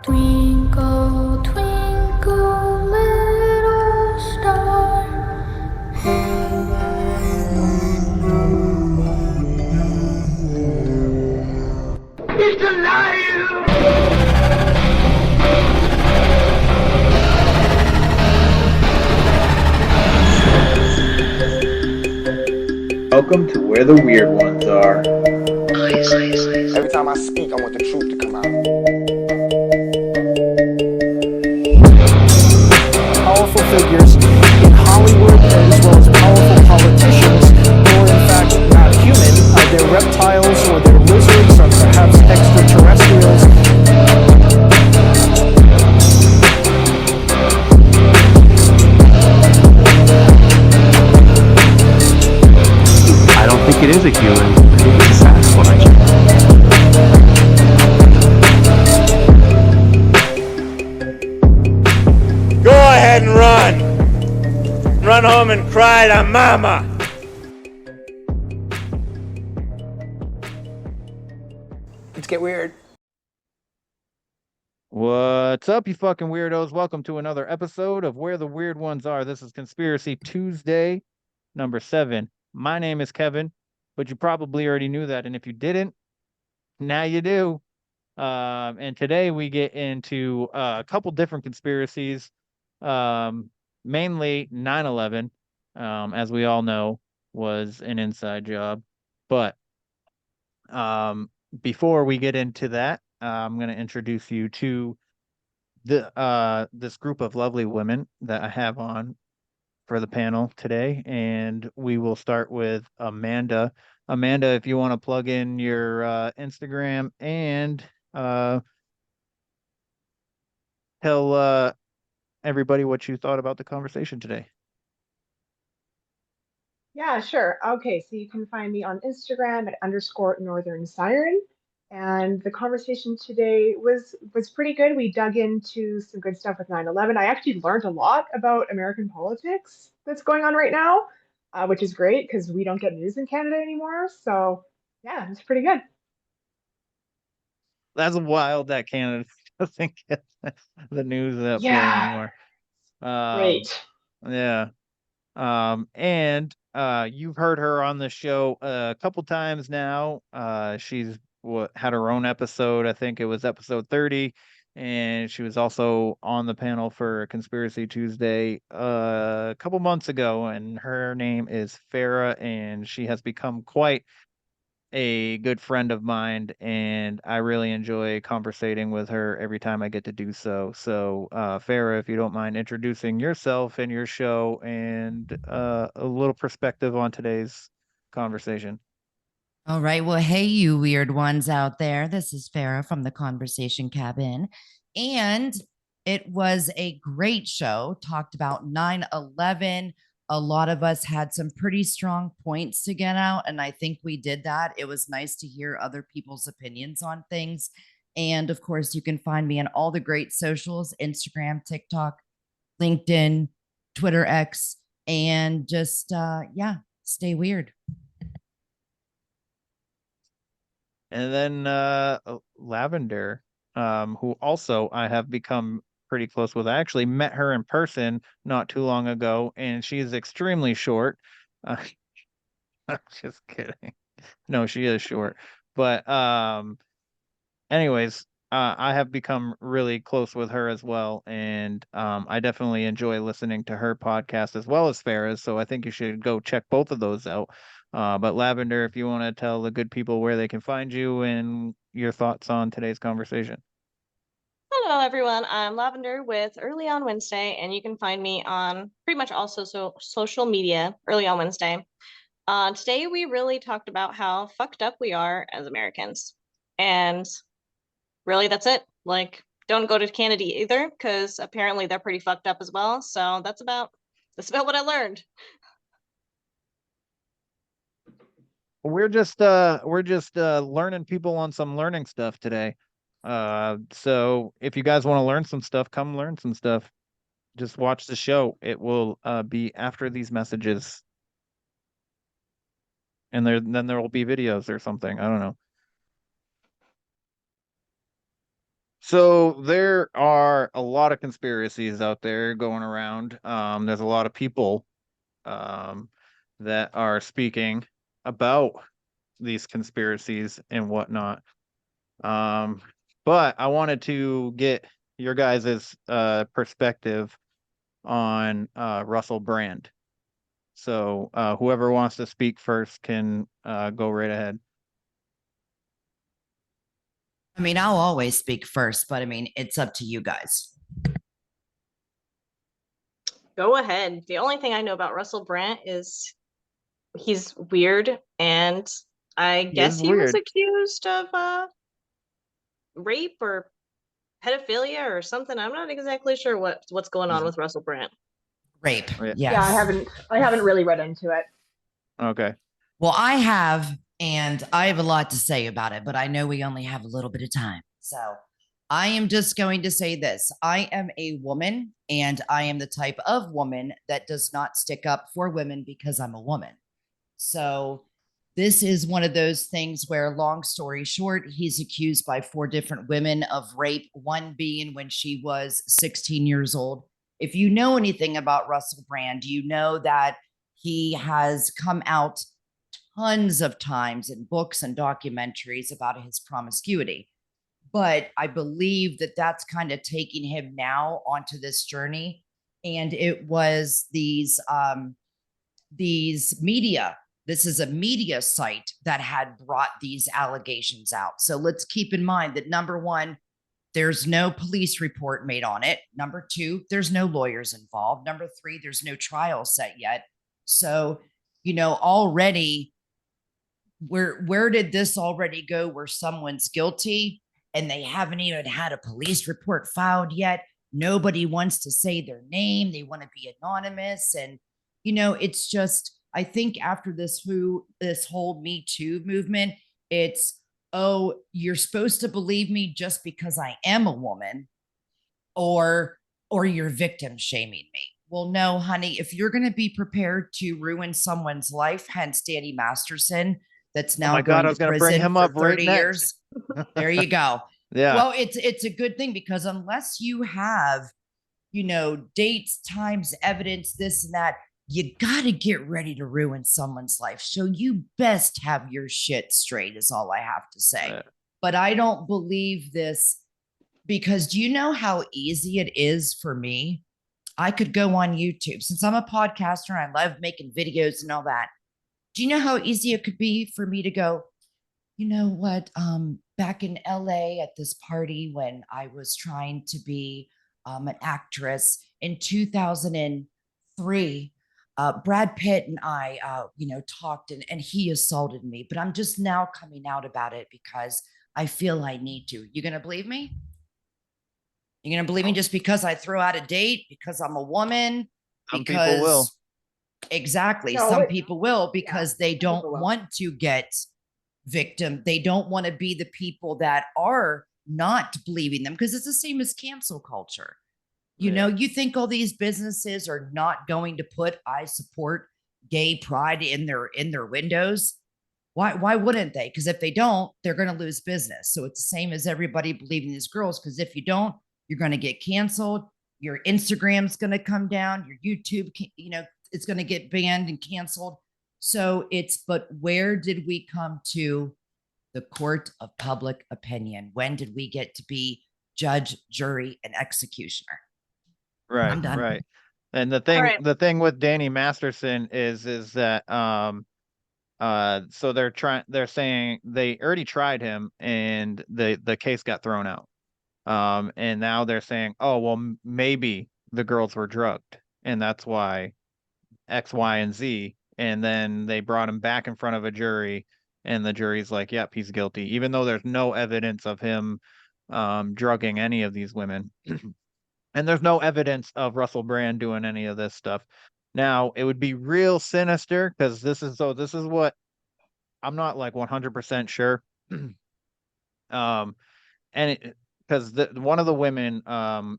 Twinkle, twinkle, little star. He's alive! Welcome to Where the Weird Ones Are. Every time I speak, I want the truth to come out. Powerful figures in Hollywood as well as powerful politicians who are in fact not human. They're reptiles or they're lizards or perhaps extraterrestrials. I don't think it is a human. I think it's a Sasquatch. Go ahead and run. Run home and cry to mama. Let's get weird. What's up, you fucking weirdos? Welcome to another episode of Where the Weird Ones Are. This is Conspiracy Tuesday, number 7. My name is Kevin, but you probably already knew that. And if you didn't, now you do. And today we get into a couple different conspiracies, mainly 9/11, as we all know, was an inside job. But before we get into that, I'm going to introduce you to this group of lovely women that I have on for the panel today, and we will start with Amanda. Amanda, if you want to plug in your Instagram and tell everybody what you thought about the conversation today. Yeah, sure. Okay, so you can find me on Instagram at _Northern Siren. And the conversation today was pretty good. We dug into some good stuff with 9/11. I actually learned a lot about American politics that's going on right now, which is great because we don't get news in Canada anymore. So yeah, it's pretty good. That's wild that Canada doesn't get the news that flow Yeah, anymore. Um, right. yeah. And you've heard her on the show a couple times now. She's had her own episode. I think it was episode 30, and she was also on the panel for Conspiracy Tuesday a couple months ago. And her name is Farah, and she has become quite a good friend of mine, and I really enjoy conversating with her every time I get to do so. So, Farah, if you don't mind introducing yourself and your show and a little perspective on today's conversation. All right. Well, hey, you weird ones out there. This is Farah from the Conversation Cabin. And it was a great show, talked about 9/11. A lot of us had some pretty strong points to get out. And I think we did that. It was nice to hear other people's opinions on things. And of course, you can find me on all the great socials: Instagram, TikTok, LinkedIn, Twitter X, and just, yeah, stay weird. And then Lavender, who also I have become pretty close with. I actually met her in person not too long ago, and she is extremely short. Uh, I'm just kidding. No, she is short. But anyways, I have become really close with her as well, and I definitely enjoy listening to her podcast as well as Farah's. So I think you should go check both of those out. But Lavender, if you want to tell the good people where they can find you and your thoughts on today's conversation. Hello, everyone. I'm Lavender with Early on Wednesday, and you can find me on pretty much all social media Early on Wednesday. Today, we really talked about how fucked up we are as Americans. And really, that's it. Like, don't go to Canada either, because apparently they're pretty fucked up as well. So that's about what I learned. We're just learning people on some learning stuff today. So if you guys want to learn some stuff, come learn some stuff. Just watch the show. It will be after these messages. And then there will be videos or something. I don't know. So there are a lot of conspiracies out there going around. There's a lot of people um, that are speaking about these conspiracies and whatnot. Um, but I wanted to get your guys' perspective on Russell Brand. So whoever wants to speak first can go right ahead. I mean, I'll always speak first, but I mean, it's up to you guys. Go ahead. The only thing I know about Russell Brand is he's weird, and I He is guess he was weird. accused of rape or pedophilia or something. I'm not exactly sure what's going on He's with Russell Brand. Rape. yeah. Yeah, I Yes. haven't really read into it. Okay. Well, I have, and I have a lot to say about it, but I know we only have a little bit of time. So I am just going to say this. I am a woman, and I am the type of woman that does not stick up for women because I'm a woman. So this is one of those things where, long story short, he's accused by 4 different women of rape, one being when she was 16 years old. If you know anything about Russell Brand, you know that he has come out tons of times in books and documentaries about his promiscuity. But I believe that that's kind of taking him now onto this journey. And it was these media. This is a media site that had brought these allegations out. So let's keep in mind that, number one, there's no police report made on it. Number two, there's no lawyers involved. Number three, there's no trial set yet. So, already, where did this already go where someone's guilty and they haven't even had a police report filed yet? Nobody wants to say their name. They want to be anonymous. And, it's just, I think after this whole Me Too movement, it's, oh, you're supposed to believe me just because I am a woman, or you're victim shaming me. Well, no, honey, if you're going to be prepared to ruin someone's life, hence Danny Masterson, that's Oh now my God, going I to was gonna bring prison him for up right 30 next. years. There you go. Yeah. Well, it's a good thing, because unless you have, dates, times, evidence, this and that, you got to get ready to ruin someone's life. So you best have your shit straight, is all I have to say. Right. But I don't believe this, because do you know how easy it is for me? I could go on YouTube, since I'm a podcaster and I love making videos and all that. Do you know how easy it could be for me to go, you know what? Back in LA at this party when I was trying to be an actress in 2003, Brad Pitt and I, talked, and he assaulted me, but I'm just now coming out about it because I feel I need to. You going to believe me? You're going to believe me just because I throw out a date, because I'm a woman, Some people will. because exactly. No, Some it- people will, yeah, because they some don't people will. want to get victim. They don't want to be the people that are not believing them, because it's the same as cancel culture. You think all these businesses are not going to put "I support gay pride" in their windows? Why wouldn't they? Because if they don't, they're going to lose business. So it's the same as everybody believing these girls, because if you don't, you're going to get canceled. Your Instagram's going to come down. Your YouTube, it's going to get banned and canceled. So but where did we come to? The court of public opinion. When did we get to be judge, jury, and executioner? Right, I'm done. right. And the All thing right. the thing with Danny Masterson is that so they're saying they already tried him and the case got thrown out. And now they're saying, oh well, maybe the girls were drugged and that's why X, Y, and Z. And then they brought him back in front of a jury, and the jury's like, yep, he's guilty, even though there's no evidence of him drugging any of these women. And there's no evidence of Russell Brand doing any of this stuff. Now, it would be real sinister because this is what I'm not like 100% sure. um, and because one of the women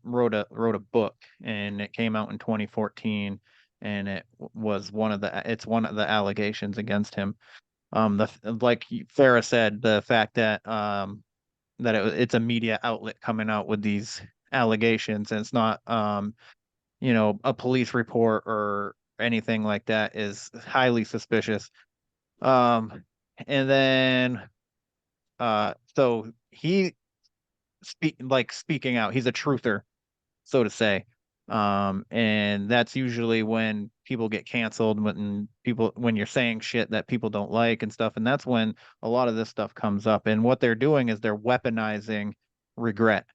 wrote a book and it came out in 2014 and it's one of the allegations against him. Like Farah said, the fact that that it's a media outlet coming out with these allegations, and it's not a police report or anything like that, is highly suspicious. Um, and then so he speaking out, he's a truther, so to say. And that's usually when people get canceled, when you're saying shit that people don't like and stuff, and that's when a lot of this stuff comes up. And what they're doing is they're weaponizing regret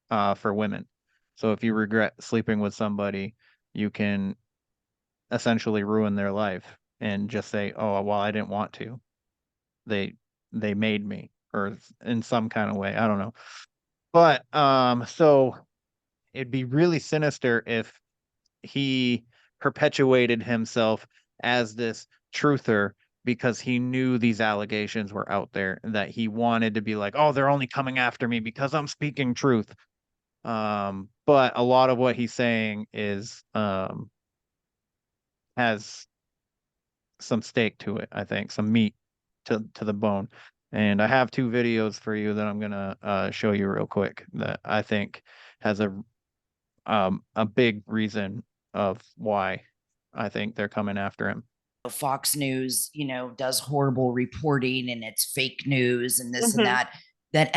for women. So if you regret sleeping with somebody, you can essentially ruin their life and just say, "Oh, well, I didn't want to. They they made me," or in some kind of way. I don't know. But so it'd be really sinister if he perpetuated himself as this truther because he knew these allegations were out there and that he wanted to be like, "Oh, they're only coming after me because I'm speaking truth." But a lot of what he's saying is has some steak to it, I think, some meat to the bone. And I have two videos for you that I'm gonna show you real quick that I think has a big reason of why I think they're coming after him. Fox News, does horrible reporting and it's fake news and this and Mhm. that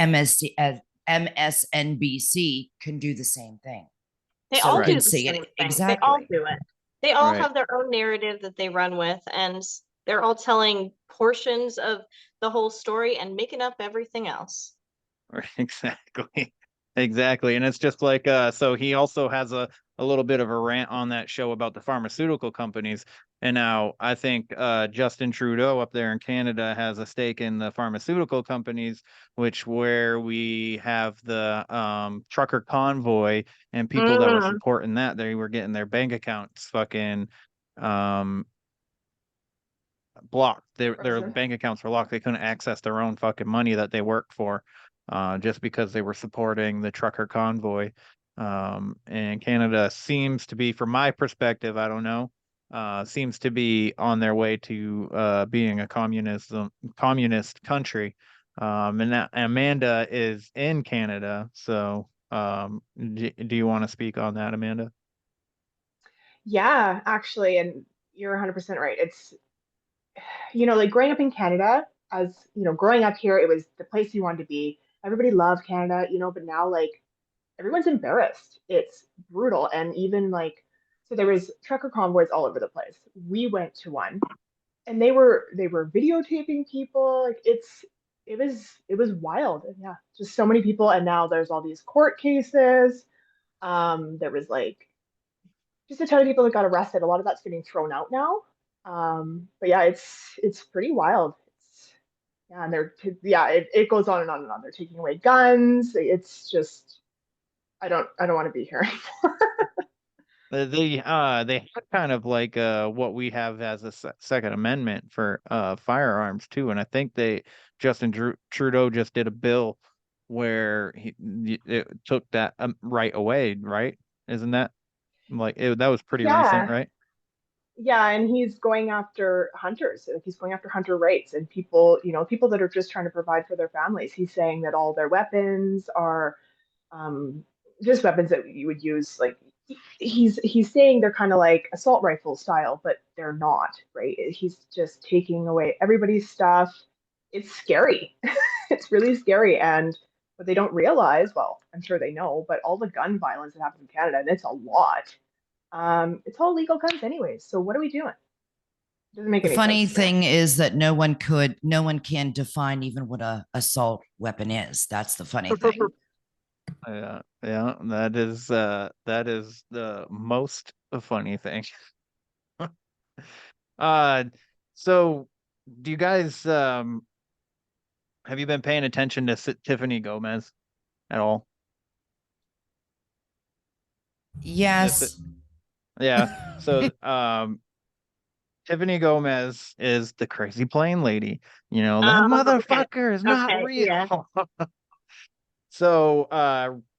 MSNBC can do the same thing. They So all Right. do can the say same it thing. They all exactly. do it. They all Right. have their own narrative that they run with, and they're all telling portions of the whole story and making up everything else. Right, exactly. Exactly. And it's just like so he also has a little bit of a rant on that show about the pharmaceutical companies. And now I think Justin Trudeau up there in Canada has a stake in the pharmaceutical companies, which where we have the trucker convoy and people that were Mm, supporting that, they were getting their bank accounts fucking um blocked. Their Frozen. bank accounts were locked. They couldn't access their own fucking money that they worked for, just because they were supporting the trucker convoy. And Canada seems to be, from my perspective, I don't know, seems to be on their way to being a communist country. And that Amanda is in Canada, so do you want to speak on that, Amanda? Yeah, actually, and you're 100% right. It's, like growing up in Canada, as growing up here, it was the place you wanted to be. Everybody loved Canada, but now like everyone's embarrassed. It's brutal. And even like, so there was trucker convoys all over the place. We went to one and they were videotaping people. Like it was wild. And yeah, just so many people. And now there's all these court cases. There was like just a ton of people that got arrested. A lot of that's getting thrown out now. But yeah, it's pretty wild. Yeah, and yeah, it goes on and on and on. They're taking away guns. It's just I don't want to be here. They have kind of like what we have as a Second Amendment for firearms too, and I think Trudeau just did a bill where it took that right away, right? Isn't that that was pretty recent, Yeah, right? yeah, and he's going after hunters. Like he's going after hunter rights and people that are just trying to provide for their families. He's saying that all their weapons are um, just weapons that you would use. Like he's saying they're kind of like assault rifle style, but they're not, right? He's just taking away everybody's stuff. It's scary. It's really scary, and what they don't realize, well, I'm sure they know, but all the gun violence that happens in Canada, and it's a lot. It's all legal guns anyways. So what are we doing? It doesn't make The any funny sense to me. thing is that no one can define even what a assault weapon is. That's the funny thing. Yeah, yeah, that is the most funny thing. Uh, so do you guys have you been paying attention to Tiffany Gomez at all? If it, Yes. yeah. So Tiffany Gomez is the crazy plane lady. That okay. motherfucker is not Okay. Yeah. real. So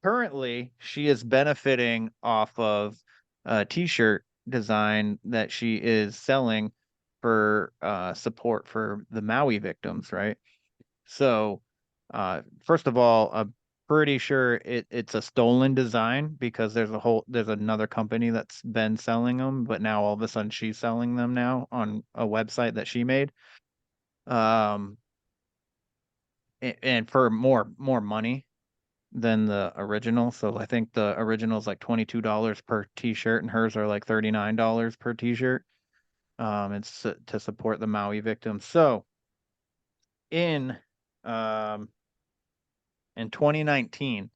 currently she is benefiting off of a t-shirt design that she is selling for support for the Maui victims, right? So First of all, I'm pretty sure it's a stolen design because there's another company that's been selling them, but now all of a sudden she's selling them now on a website that she made. Um, and for more money than the original. So I think the original is like $22 per t-shirt and hers are like $39 per t-shirt. It's to support the Maui victims. So in um in 2019,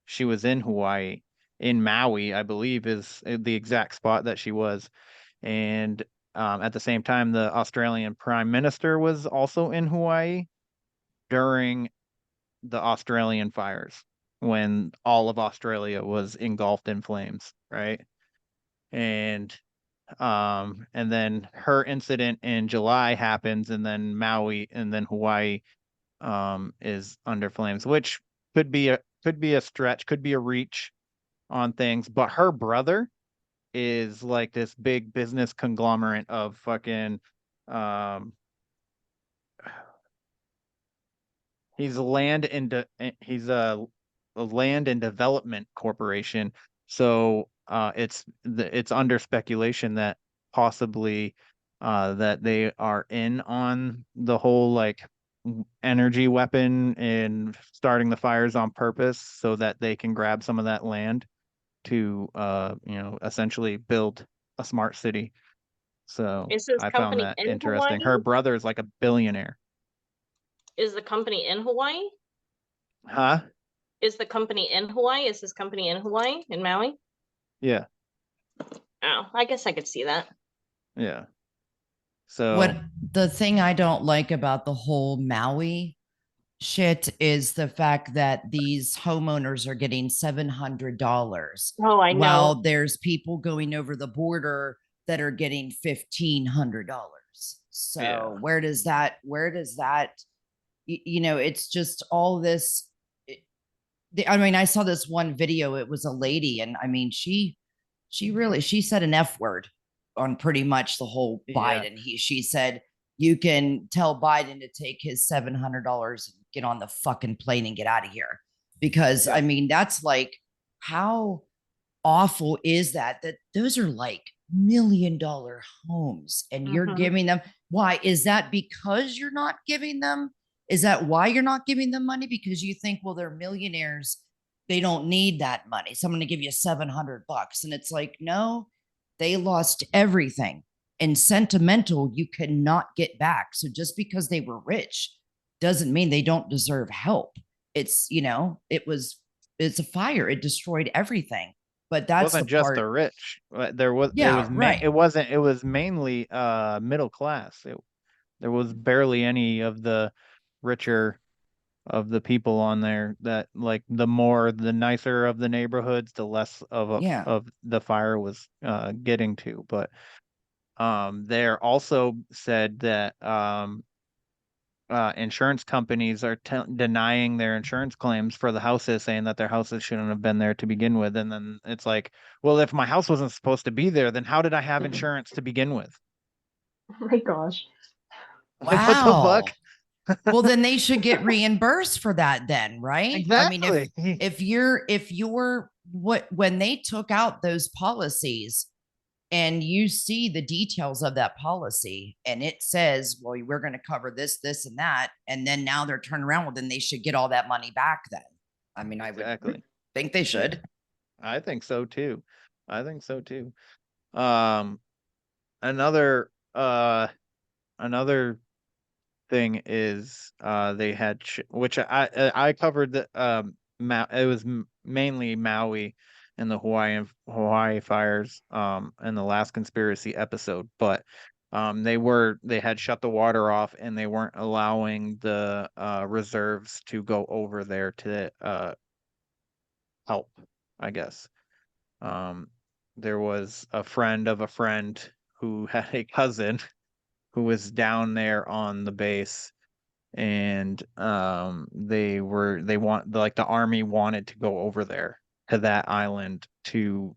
she was in Hawaii, in Maui, I believe is the exact spot that she was. And at the same time, the Australian Prime Minister was also in Hawaii during the Australian fires when all of Australia was engulfed in flames, right? And then her incident in July happens, and then Maui and then Hawaii is under flames, which could be a stretch, could be a reach on things, but her brother is like this big business conglomerate of fucking um he's a land and development corporation. So it's under speculation that possibly that they are in on the whole like energy weapon and starting the fires on purpose so that they can grab some of that land to essentially build a smart city. So Is this I found company that in Hawaii? interesting. Her brother is like a billionaire. Is the company in Hawaii? Huh? Is the company in Hawaii? Is this company in Hawaii, in Maui? Yeah. Oh, I guess I could see that. Yeah. What So the thing I don't like about the whole Maui shit is the fact that these homeowners are getting $700 Oh, I know. while there's people going over the border that are getting $1,500. So Yeah. where does that it's just all this. I mean, I saw this one video. It was a lady, and I mean, she said an F word on pretty much the whole Yeah. Biden. She said, you can tell Biden to take his $700 and get on the fucking plane and get out of here. Because Yeah. I mean, that's like, how awful is that? That those are like $1 million homes and you're Mhm. giving them. Why is that? Because you're not giving them? Is that why you're not giving them money? Because you think, well, they're millionaires. They don't need that money. So I'm going to give you $700. And it's like, no, they lost everything. And sentimental, you cannot get back. So just because they were rich doesn't mean they don't deserve help. It's, it's a fire. It destroyed everything. But that's Wasn't the just part. the rich. There was Yeah, right. it wasn't it was mainly middle class. There was barely any of the richer of the people on there that like the nicer of the neighborhoods, the less Yeah. of the fire was getting to. But there also said that insurance companies are denying their insurance claims for the houses, saying that their houses shouldn't have been there to begin with. And then it's like, well, if my house wasn't supposed to be there, then how did I have insurance to begin with? Oh my gosh. Like, what the Wow. fuck? Well, then they should get reimbursed for that then, right? I mean, Exactly. if you're when they took out those policies and you see the details of that policy and it says, well, we're going to cover this, this, and that, and then now they're turning around, well, then they should get all that money back then. I mean, I would Exactly. think they should. I think so too. I think so too. Um, another another thing is they had which I covered the it was mainly Maui and the Hawaii fires in the last conspiracy episode, but they had shut the water off and they weren't allowing the reserves to go over there to help, I guess. um there was a friend of a friend who had a cousin who was down there on the base, and the army wanted to go over there to that island to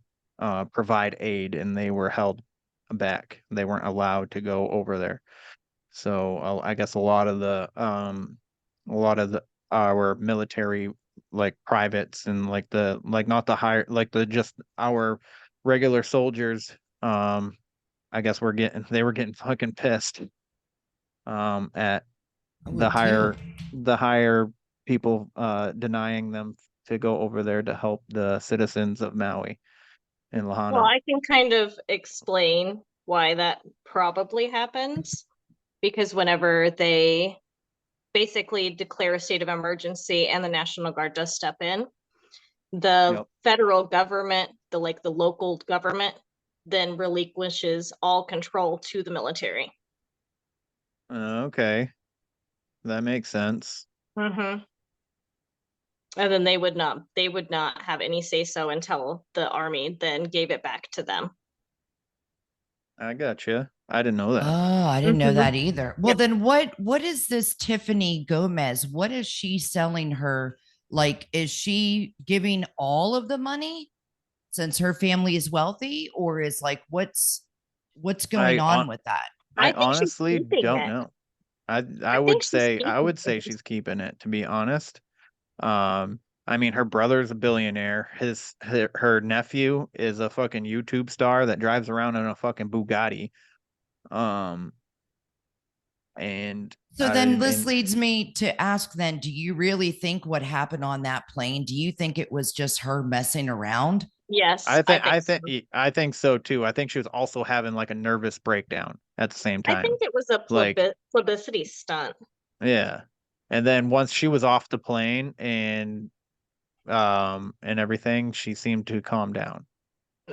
provide aid, and they were held back. They weren't allowed to go over there. So I guess a lot of the our military, like privates and like not the higher, like the just our regular soldiers. I guess they were getting fucking pissed at I the would too. higher people denying them to go over there to help the citizens of Maui in Well, Lahaina. I can kind of explain why that probably happens because whenever they basically declare a state of emergency and the National Guard does step in, the Yep. federal government, the local government, then relinquishes all control to the military. Okay, that makes sense. Mm-hmm. And then they would not have any say so until the army then gave it back to them. I gotcha. I didn't know that. Oh, I didn't know Mhm. that either. Well, Yep. then what is this Tiffany Gomez? What is she selling her? Like, is she giving all of the money since her family is wealthy, or is like what's going I on with that? I I think she's honestly keeping don't it. know. I I would think she's say keeping it. she's keeping it, to be honest. I mean, her brother's a billionaire. Her nephew is a fucking YouTube star that drives around in a fucking Bugatti. Um, and So then this and leads me to ask then, do you really think what happened on that plane, do you think it was just her messing around? Yes, I think so. I think so too. I think she was also having like a nervous breakdown at the same I time. think it was a Like, publicity stunt. yeah. And then once she was off the plane and everything, she seemed to calm down.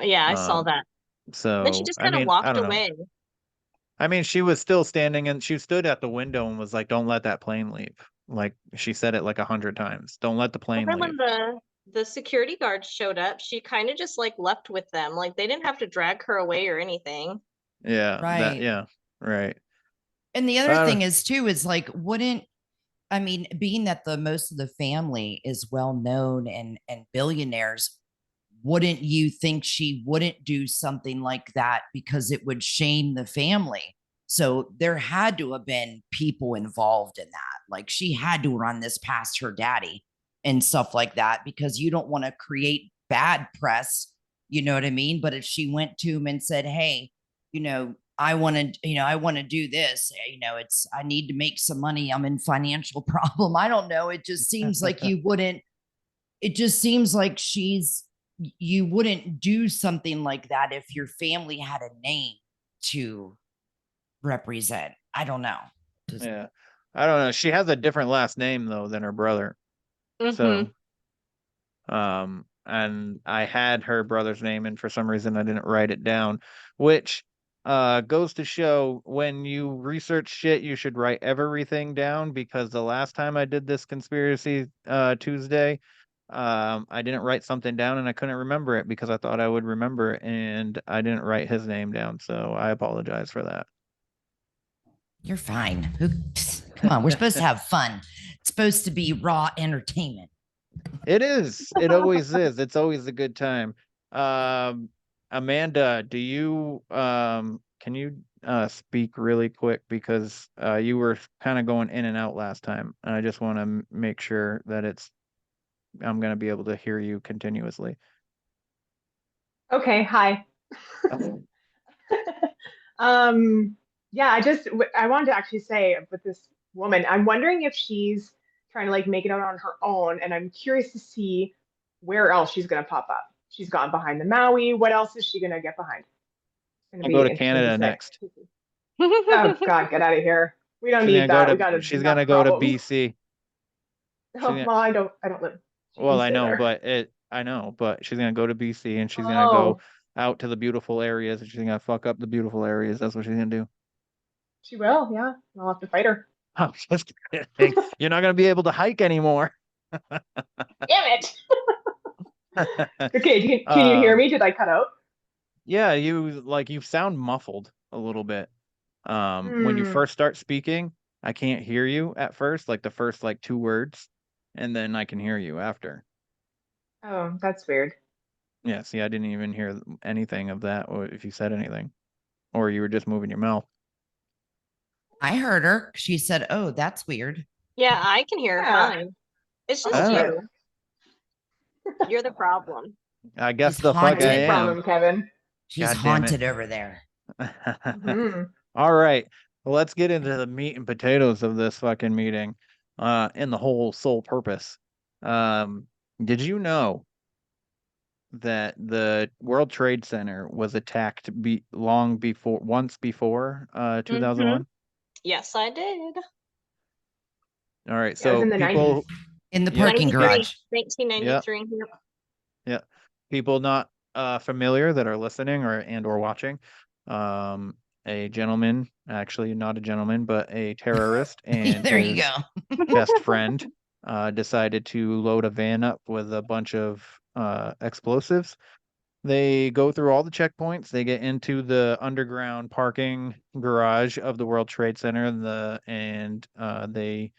Yeah, I saw Um, that. Then she so just kind of I walked don't know. away. I mean, she was still standing and she stood at the window and was like, "Don't let that plane leave." Like she said it like 100 times. Don't let the Well, plane then when leave. the security guards showed up, she kind of just like left with them. Like they didn't have to drag her away or anything. Right. Yeah, right. And the other I thing don't, is too is like wouldn't I mean, being that the most of the family is well known and billionaires, wouldn't you think she wouldn't do something like that because it would shame the family? So there had to have been people involved in that. Like she had to run this past her daddy and stuff like that because you don't want to create bad press. You know what I mean? But if she went to him and said, "Hey, I want to do this, I need to make some money. I'm in financial problem." I don't know. It just seems like you wouldn't, it just seems like you wouldn't do something like that if your family had a name to represent. I don't know. yeah. I don't know. She has a different last name though than her brother. Mm-hmm. So, and I had her brother's name and for some reason I didn't write it down, which goes to show when you research shit, you should write everything down because the last time I did this conspiracy Tuesday, I didn't write something down and I couldn't remember it because I thought I would remember it and I didn't write his name down, so I apologize for that. You're fine. Come on, we're supposed to have fun. It's supposed to be raw entertainment. It is. It always is. It's always a good time. Um, Amanda, do you can you speak really quick because you were kind of going in and out last time, and I just want to make sure that I'm going to be able to hear you continuously. Okay, hi. Okay. Um, yeah, I wanted to actually say with this woman, I'm wondering if she's trying to like make it out on her own, and I'm curious to see where else she's gonna pop up. She's gone behind the Maui. What else is she gonna get behind? It's gonna I'll go be to interesting to Canada say. next. Oh God, get out of here. We don't need that. We got She's enough gonna go to problems. BC. She's Oh, gonna, well, I don't live. She can well, stay there. I know, but she's gonna go to BC and she's gonna go Oh, out to the beautiful areas and she's gonna fuck up the beautiful areas. That's what she's gonna do. she will. Yeah, I'll have to fight her. I'm just kidding. You're not gonna be able to hike anymore. Damn it. Okay, can you hear Um, me? Did I cut out? yeah, you sound muffled a little bit. When you Hmm. first start speaking, I can't hear you at first, like the first like two words, and then I can hear you after. Oh, that's weird. Yeah, see, I didn't even hear anything of that, or if you said anything, or you were just moving your mouth. I heard her. She said, "Oh, that's weird." Yeah, I can hear her Yeah. fine. It's Oh, just Ah. you. You're the problem. I guess He's the fuck I haunted. big am. problem, Kevin. She's God damn it. haunted over there. Mhm. All right. Well, let's get into the meat and potatoes of this fucking meeting, and the whole sole purpose. Did you know that the World Trade Center was attacked once before, 2001? Yes, I did. All right. Yeah, it was So in the 90s. In the Yeah, parking 93. garage. 1993. yeah, people not familiar that are listening or watching, a gentleman, actually not a gentleman, but a terrorist and There you his go. best friend decided to load a van up with a bunch of explosives. They go through all the checkpoints. They get into the underground parking garage of the World Trade Center, and they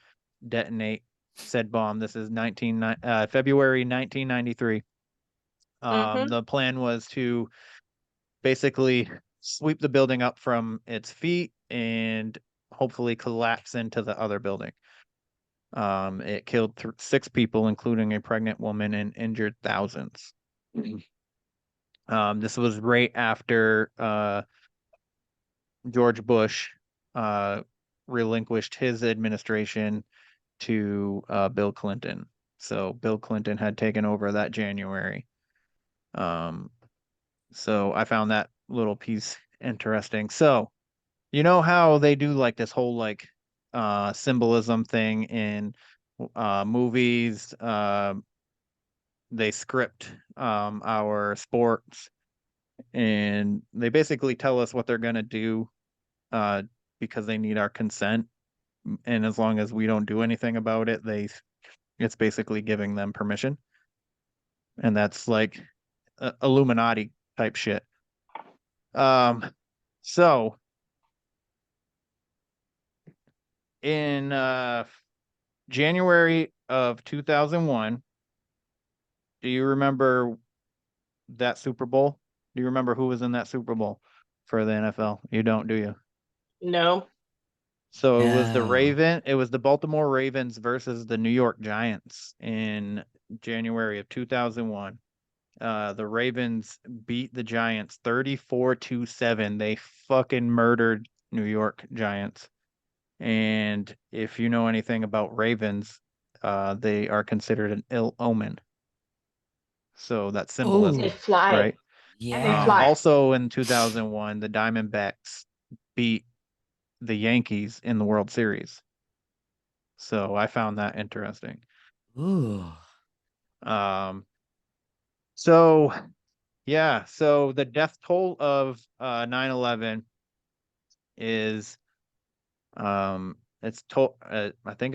detonate said bomb. This is February 1993. Mm-hmm. The plan was to basically sweep the building up from its feet and hopefully collapse into the other building. It killed 6 people, including a pregnant woman, and injured thousands. This was right after George Bush relinquished his administration to Bill Clinton. So Bill Clinton had taken over that January. So I found that little piece interesting. So, you know how they do like this whole like symbolism thing in movies, they script our sports, and they basically tell us what they're going to do uh because they need our consent, and as long as we don't do anything about it, it's basically giving them permission, and that's like Illuminati type shit. So in January of 2001, do you remember that Super Bowl? Do you remember who was in that Super Bowl for the NFL? You don't, do you? No. So No. it was the Baltimore Ravens versus the New York Giants in January of 2001. The Ravens beat the Giants 34-7. They fucking murdered New York Giants. And if you know anything about ravens, they are considered an ill omen. So that's symbolism, They Oh, fly. right? And they yeah. fly. Also in 2001, the Diamondbacks beat the Yankees in the World Series. So I found that interesting. Ooh. Um, so yeah, so the death toll of 9/11 is I think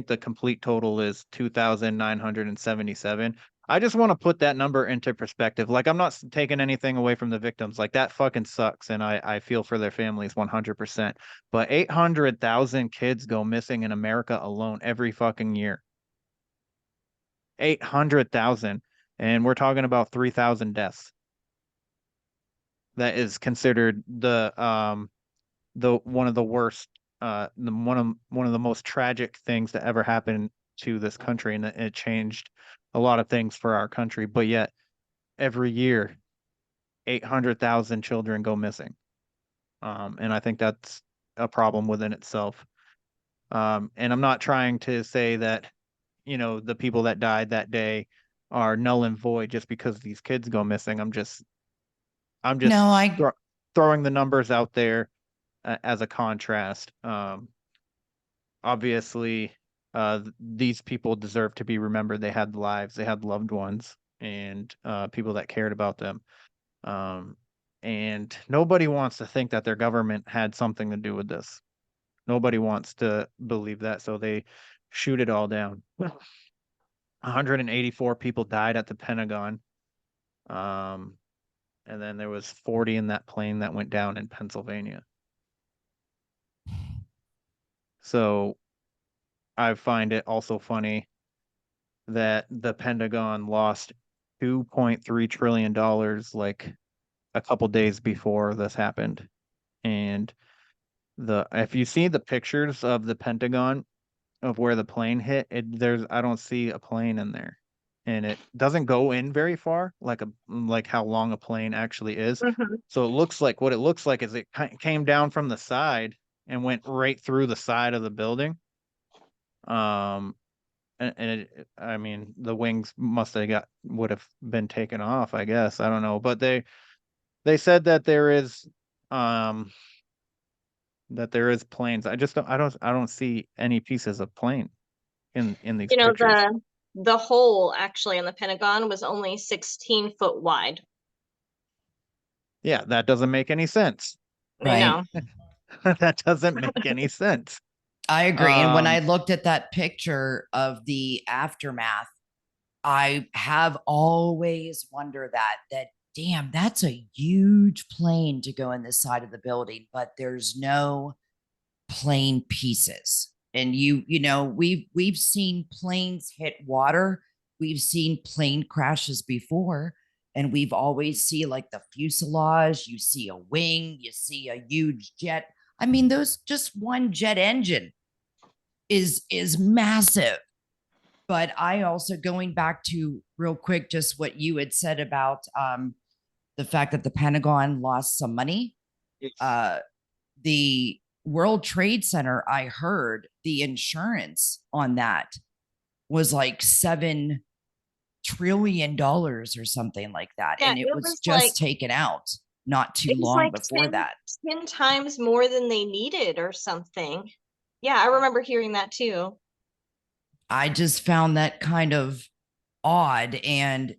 the complete total is 2,977. I just want to put that number into perspective. Like, I'm not taking anything away from the victims. Like, that fucking sucks, and I feel for their families 100%. But 800,000 kids go missing in America alone every fucking year. 800,000, and we're talking about 3,000 deaths. That is considered the one of the worst, one of the most tragic things that ever happened to this country, and it changed a lot of things for our country. But yet every year 800,000 children go missing. And I think that's a problem within itself. And I'm not trying to say that, the people that died that day are null and void just because these kids go missing. I'm just No, I throwing the numbers out there as a contrast. Obviously, these people deserve to be remembered. They had lives, they had loved ones, and people that cared about them. And nobody wants to think that their government had something to do with this. Nobody wants to believe that, so they shoot it all down. 184 people died at the Pentagon. Um, and then there was 40 in that plane that went down in Pennsylvania. So I find it also funny that the Pentagon lost $2.3 trillion like a couple days before this happened. And if you see the pictures of the Pentagon, of where the plane hit, I don't see a plane in there. And it doesn't go in very far, like how long a plane actually is. Mhm. So it looks like what it looks like is it came down from the side and went right through the side of the building. Um, I mean, the wings would have been taken off, I guess. I don't know, but they said that um there is planes. I don't see any pieces of plane in these You know, pictures. the hole actually in the Pentagon was only 16 foot wide. Yeah, that doesn't make any sense. I Right. know. That doesn't make any sense. I agree. And when I Um, looked at that picture of the aftermath, I have always wondered that damn, that's a huge plane to go in the side of the building, but there's no plane pieces. And we've seen planes hit water. We've seen plane crashes before, and we've always see like the fuselage, you see a wing, you see a huge jet. I mean, those just one jet engine is massive. But I also, going back to real quick, just what you had said about the fact that the Pentagon lost some money. Uh, the World Trade Center, I heard the insurance on that was like $7 trillion or something like that. Yeah, And it it was was like just taken out not too it was long like before that. 10 times more than they needed or something. Yeah, I remember hearing that too. I just found that kind of odd. And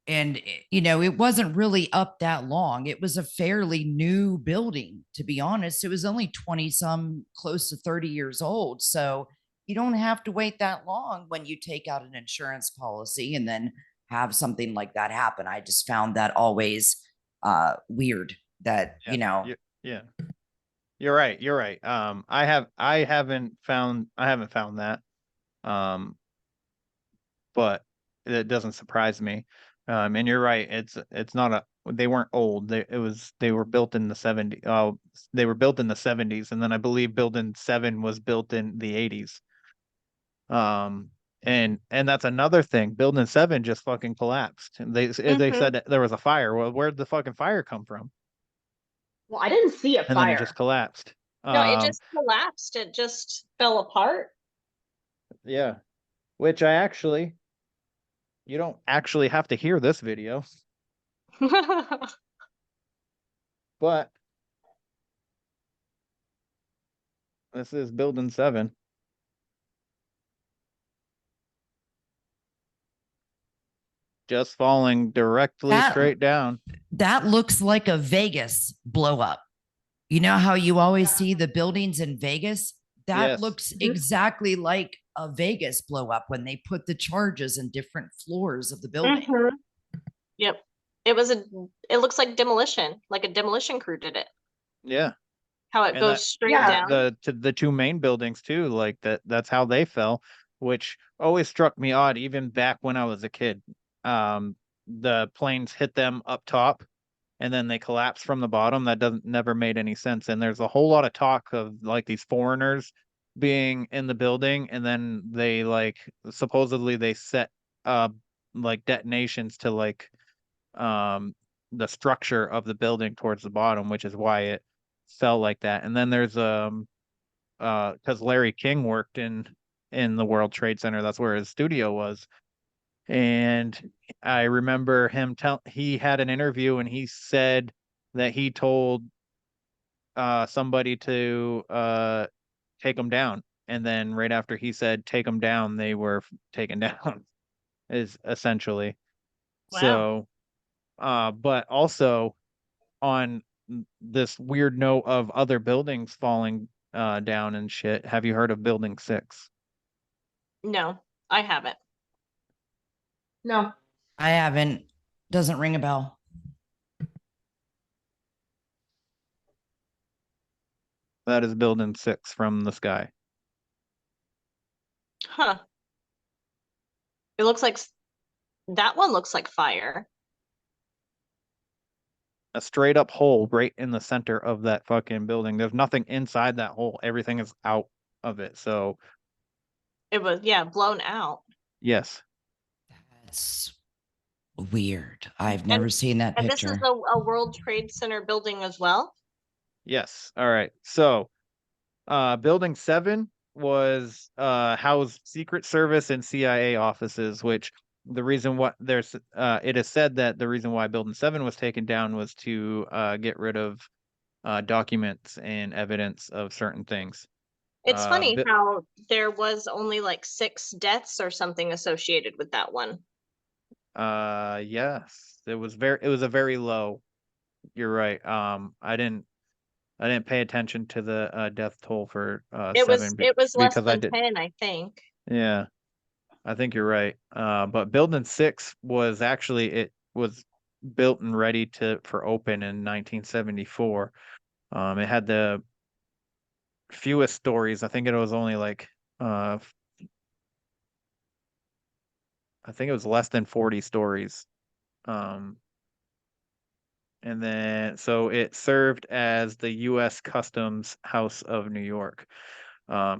it wasn't really up that long. It was a fairly new building, to be honest. It was only 20 some, close to 30 years old. So you don't have to wait that long when you take out an insurance policy and then have something like that happen. I just found that always weird that yeah, you're right. You're right. I haven't found that. Um, but it doesn't surprise me. And you're right. It's not they weren't old. They were built in the 70s. They were built in the 70s, and then I believe Building 7 was built in the 80s. Um, and that's another thing. Building 7 just fucking collapsed. And they Hmm. said that there was a fire. Well, where'd the fucking fire come from? Well, I didn't see a And then it just fire. collapsed. No, it just collapsed. It just fell apart. Yeah. Which you don't actually have to hear this video, but this is Building 7. Just falling directly that straight down. that looks like a Vegas blow up. You know how you always see the buildings in Vegas? That Yes. looks exactly like a Vegas blow up when they put the charges in different floors of the building. Hmm. Yep. It looks like demolition, like a demolition crew did it. Yeah. How it And goes that straight down. the two main buildings too, like that's how they fell, which always struck me odd even back when I was a kid. The planes hit them up top and then they collapse from the bottom. That doesn't never made any sense. And there's a whole lot of talk of like these foreigners being in the building and then they like supposedly they set like detonations to like the structure of the building towards the bottom, which is why it fell like that. And then there's because Larry King worked in the World Trade Center, that's where his studio was. And I remember he had an interview and he said that he told somebody to take them down. And then right after he said take them down, they were taken down, is essentially. Wow. So but also on this weird note of other buildings falling down and shit, have you heard of Building 6? No, I haven't. No. I haven't. Doesn't ring a bell. That is Building 6 from the sky. Huh. It looks like that one looks like fire. A straight up hole right in the center of that fucking building. There's nothing inside that hole. Everything is out of it. So It was, yeah, blown out. Yes. That's weird. I've never seen that And this is picture. a World Trade Center building as well. Yes. All right. So, Building 7 was housed Secret Service and CIA offices, which the reason what there's it is said that the reason why Building 7 was taken down was to get rid of documents and evidence of certain things. It's funny Bi- how there was only like 6 deaths or something associated with that one. yes, it was a very low. You're right. I didn't pay attention to the death toll for It 7 was less because I than did. 10, I think. Yeah, I think you're right. But Building 6 was actually it was built and ready for open in 1974. It had the fewest stories. I think it was only like I think it was less than 40 stories. Um, and then so it served as the U.S. Customs House of New York,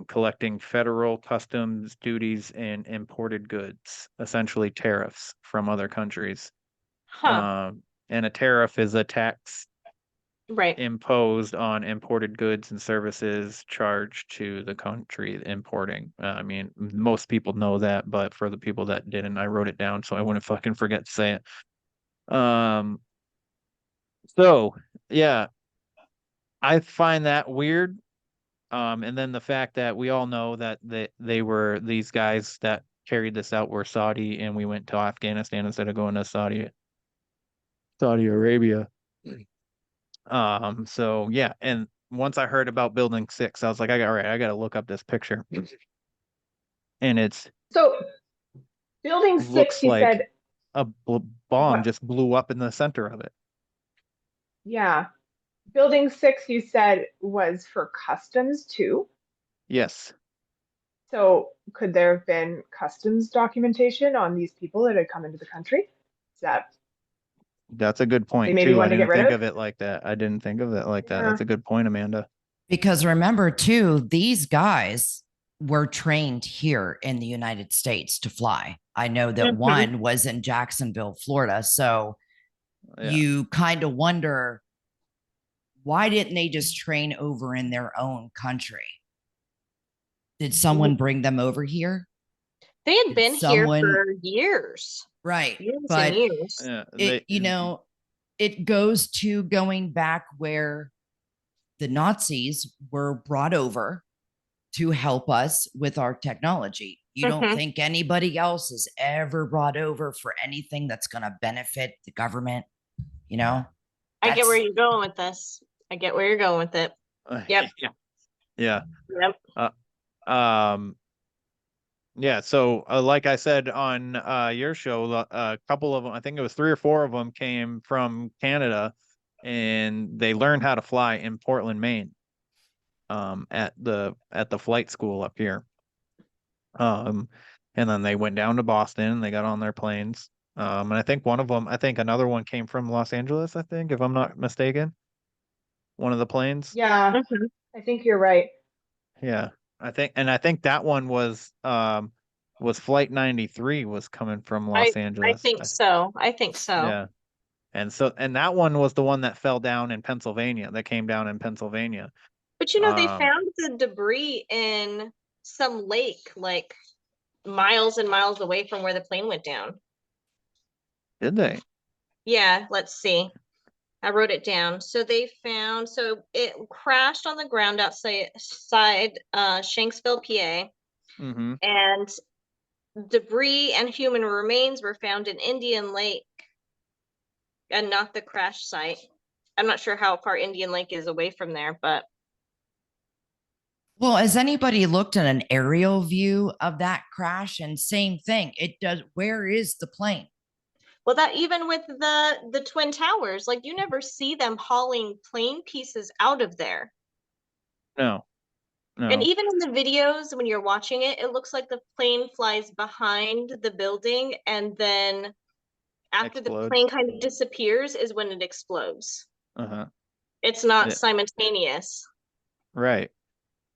collecting federal customs duties and imported goods, essentially tariffs from other countries. Huh. And a tariff is a tax Right. imposed on imported goods and services charged to the country importing. I mean, most people know that, but for the people that didn't, I wrote it down so I wouldn't fucking forget to say it. So yeah, I find that weird. And then the fact that we all know that they were these guys that carried this out were Saudi, and we went to Afghanistan instead of going to Saudi Arabia. So yeah, and once I heard about Building 6, I was like, I gotta look up this picture. And it's So, building six, looks you like said a bomb what? just blew up in the center of it. Yeah. Building six, you said was for customs too. Yes, So, could there have been customs documentation on these people that had come into the country? Is that that's a good they point maybe too. I wanted to get didn't rid think of? of it like that. I didn't think of it like that. Yeah. That's a good point, Amanda. Because remember, too, these guys were trained here in the United States to fly. I know that Mhm. one was in Jacksonville, Florida. So Yeah. you kind of wonder, why didn't they just train over in their own country? Did someone bring them over here? They had Did been here someone, for years. right? Years and But years. Yeah, it, it goes to going back where the Nazis were brought over to help us with our technology. You don't Mhm. think anybody else is ever brought over for anything that's going to benefit the government? You know, I get where that's you're going with this. I get where you're going with it. Yep. yeah. Yep. Um, yeah. So, like I said on your show, a couple of them, I think it was 3 or 4 of them, came from Canada, and they learned how to fly in Portland, Maine, at the flight school up here. And then they went down to Boston. And they got on their planes. And I think another one came from Los Angeles. I think, if I'm not mistaken, one of the planes. Yeah, Mhm. I think you're right. Yeah, I think that one was Flight 93 was coming from Los I Angeles. think so. I think so. Yeah. And that one was the one that fell down in Pennsylvania, that came down in Pennsylvania. But you know, they Um, found the debris in some lake, like miles and miles away from where the plane went down. did they? Yeah, let's see. I wrote it down. So so it crashed on the ground outside Shanksville, PA, Mm-hmm. and debris and human remains were found in Indian Lake and not the crash site. I'm not sure how far Indian Lake is away from there, but well, has anybody looked at an aerial view of that crash? And same thing, it does. Where is the plane? well, that even with the Twin Towers, like you never see them hauling plane pieces out of there. No, And no. even in the videos, when you're watching it, it looks like the plane flies behind the building, and then after the Explodes. plane kind of disappears is when it explodes. Uh-huh. It's not Yeah, simultaneous. right.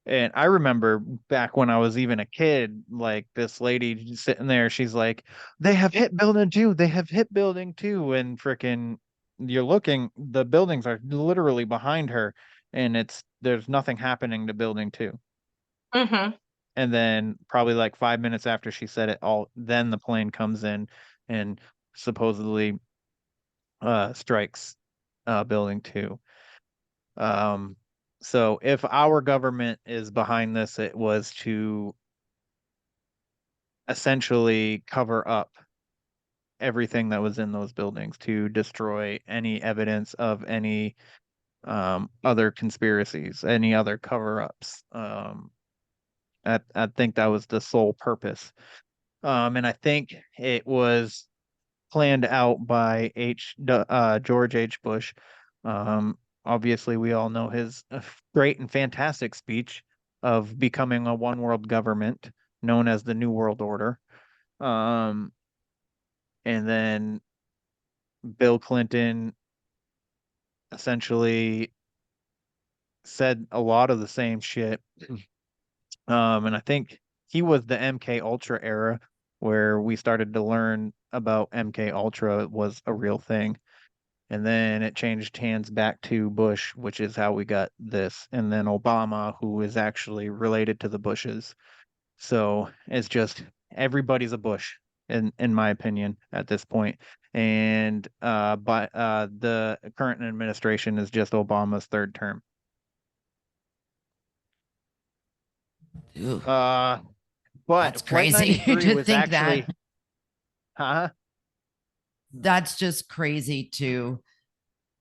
And I remember back when I was even a kid, like this lady sitting there, she's like, they have hit building two, they have hit building two. And freaking, you're looking, the buildings are literally behind her, and there's nothing happening to building two. Mm-hmm. And then probably like 5 minutes after she said it all, then the plane comes in and supposedly strikes building two. Um, so if our government is behind this, it was to essentially cover up everything that was in those buildings, to destroy any evidence of any other conspiracies, any other cover-ups. I think that was the sole purpose. And I think it was planned out by George H. Bush. Obviously, we all know his great and fantastic speech of becoming a one world government known as the New World Order. And then Bill Clinton essentially said a lot of the same shit. And I think he was the MK Ultra era where we started to learn about MK Ultra was a real thing. And then it changed hands back to Bush, which is how we got this. And then Obama, who is actually related to the Bushes. So it's just everybody's a Bush, in my opinion, at this point. And but the current administration is just Obama's third term. Ooh, But that's Flight crazy 93 to was think actually, that. huh? That's just crazy to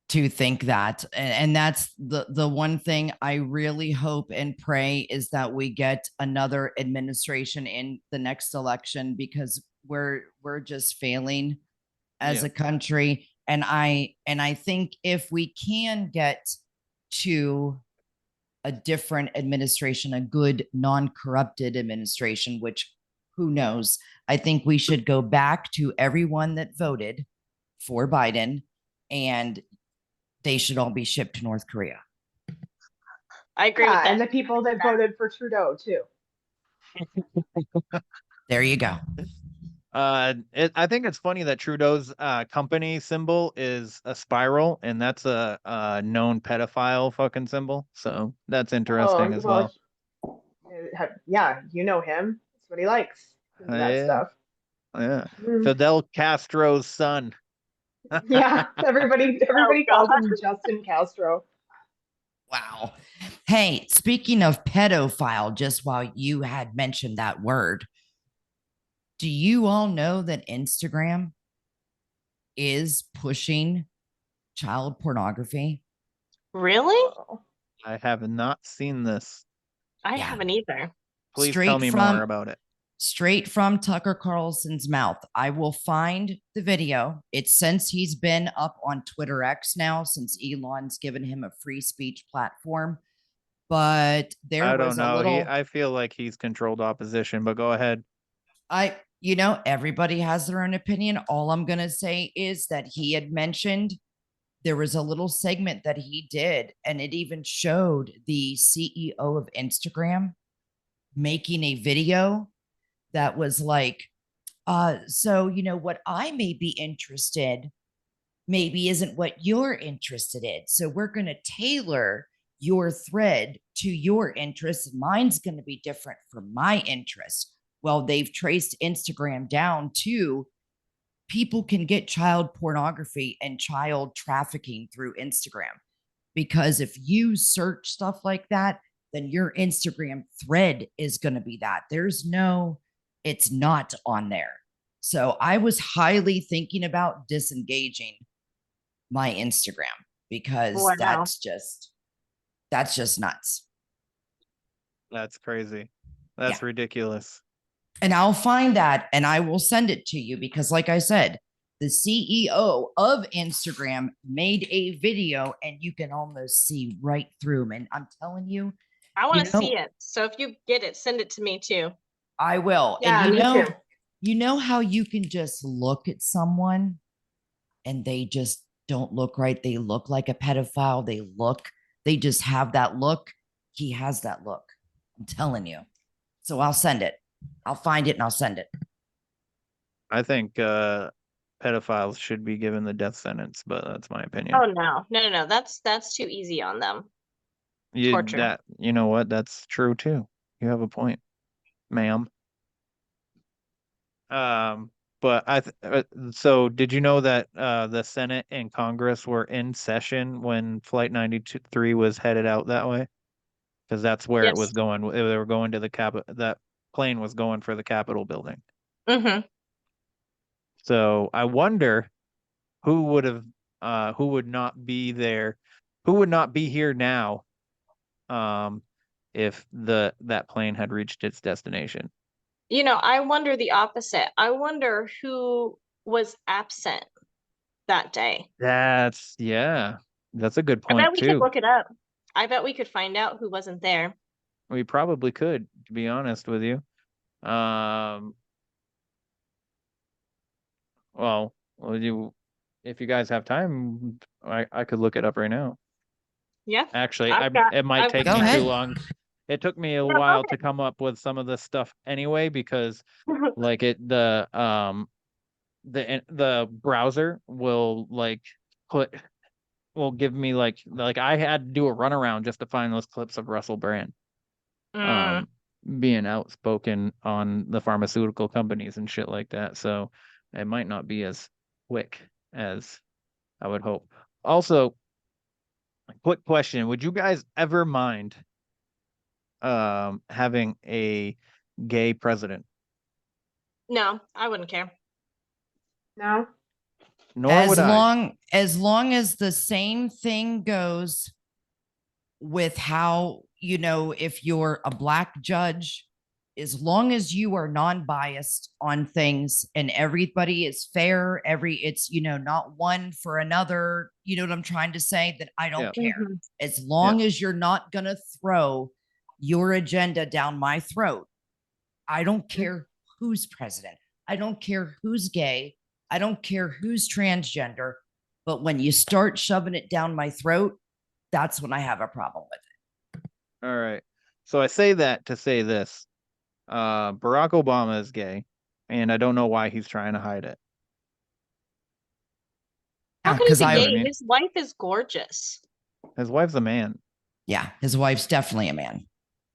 think that. And that's the one thing I really hope and pray is that we get another administration in the next election, because we're just failing as Yeah. a country. And I think if we can get to a different administration, a good non-corrupted administration, which who knows, I think we should go back to everyone that voted for Biden, and they should all be shipped to North Korea. I agree with Yeah, that. and the people that voted for Trudeau too. There you go. I think it's funny that Trudeau's company symbol is a spiral, and that's a known pedophile fucking symbol. So that's interesting Oh, as well, well. yeah, you know him. That's what he likes. Into that Yeah, stuff. yeah. Mm. Fidel Castro's son. Yeah, everybody Oh calls God. him Justin Castro. Wow. Hey, speaking of pedophile, just while you had mentioned that word, do you all know that Instagram is pushing child pornography? Really? Oh. I have not seen this. I Yeah. haven't either. Please tell me more about it. Straight from Tucker Carlson's mouth. I will find the video. It's since he's been up on Twitter X now, since Elon's given him a free speech platform. But there I was don't a know. little, I feel like he's controlled opposition, but go ahead. everybody has their own opinion. All I'm going to say is that he had mentioned there was a little segment that he did, and it even showed the CEO of Instagram making a video that was like, so, what I may be interested maybe isn't what you're interested in. So we're going to tailor your thread to your interests. Mine's going to be different from my interests. Well, they've traced Instagram down to people can get child pornography and child trafficking through Instagram. Because if you search stuff like that, then your Instagram thread is going to be that. It's not on there. So I was highly thinking about disengaging my Instagram, because Wow. that's just nuts. That's crazy. That's ridiculous. And I'll find that and I will send it to you, because like I said, the CEO of Instagram made a video and you can almost see right through them. And I'm telling you, I want to see it. So if you get it, send it to me too. I will. Yeah, And me too. you know how you can just look at someone and they just don't look right. They look like a pedophile. They just have that look. He has that look. I'm telling you. So I'll send it. I'll find it and I'll send it. I think pedophiles should be given the death sentence, but that's my opinion. Oh no. That's too easy on them. Torture. You know what? That's true too. You have a point, ma'am. But so did you know that the Senate and Congress were in session when Flight 93 was headed out that way? Because that's where it Yes. was going. They were going to the that plane was going for the Capitol building. Mm-hmm. So I wonder who would not be there, who would not be here now, if that plane had reached its destination. You know, I wonder the opposite. I wonder who was absent that day. That's a good I bet point we could too. look it up. I bet we could find out who wasn't there. We probably could, to be honest with you. Well, if you guys have time, I could look it up right now. Yeah. Actually, I've it might take Go me ahead. too long. It took me a No, go while to come up with some of this stuff anyway, because like the browser will will give me like I had to do a runaround just to find those clips of Russell Brand Mm. being outspoken on the pharmaceutical companies and shit like that. So it might not be as quick as I would hope. Also, quick question, would you guys ever mind having a gay president? No, I wouldn't care. No. Nor would I. As long as the same thing goes with how, if you're a black judge, as long as you are non-biased on things and everybody is fair, it's, not one for another, you know what I'm trying to say, that I don't care. Mhm. As long as you're not going to throw your agenda down my throat. I don't care who's president. I don't care who's gay. I don't care who's transgender. But when you start shoving it down my throat, that's when I have a problem with it. All right. So I say that to say this. Barack Obama is gay, and I don't know why he's trying to hide it. How can he be You know what gay? I mean? His wife is gorgeous. His wife's a man. Yeah, his wife's definitely a man.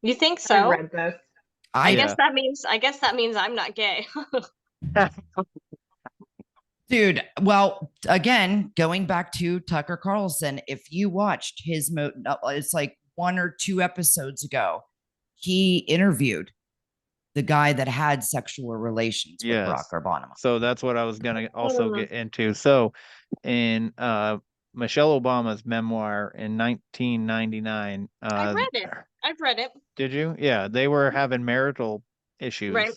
You think I so? read this. I guess that means I'm not gay. Dude, well, again, going back to Tucker Carlson, if you watched his it's like 1 or 2 episodes ago, he interviewed the guy that had sexual relations with Barack Obama. So that's what I was gonna also get into. So in Michelle Obama's memoir in 1999, I've read it. Did you? Yeah, they were having marital issues Right.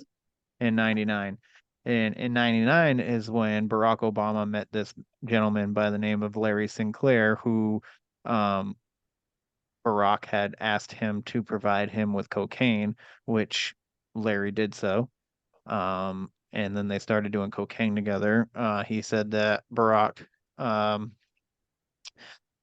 in 99. And in 99 is when Barack Obama met this gentleman by the name of Larry Sinclair, who Barack had asked him to provide him with cocaine, which Larry did so. And then they started doing cocaine together. He said that Barack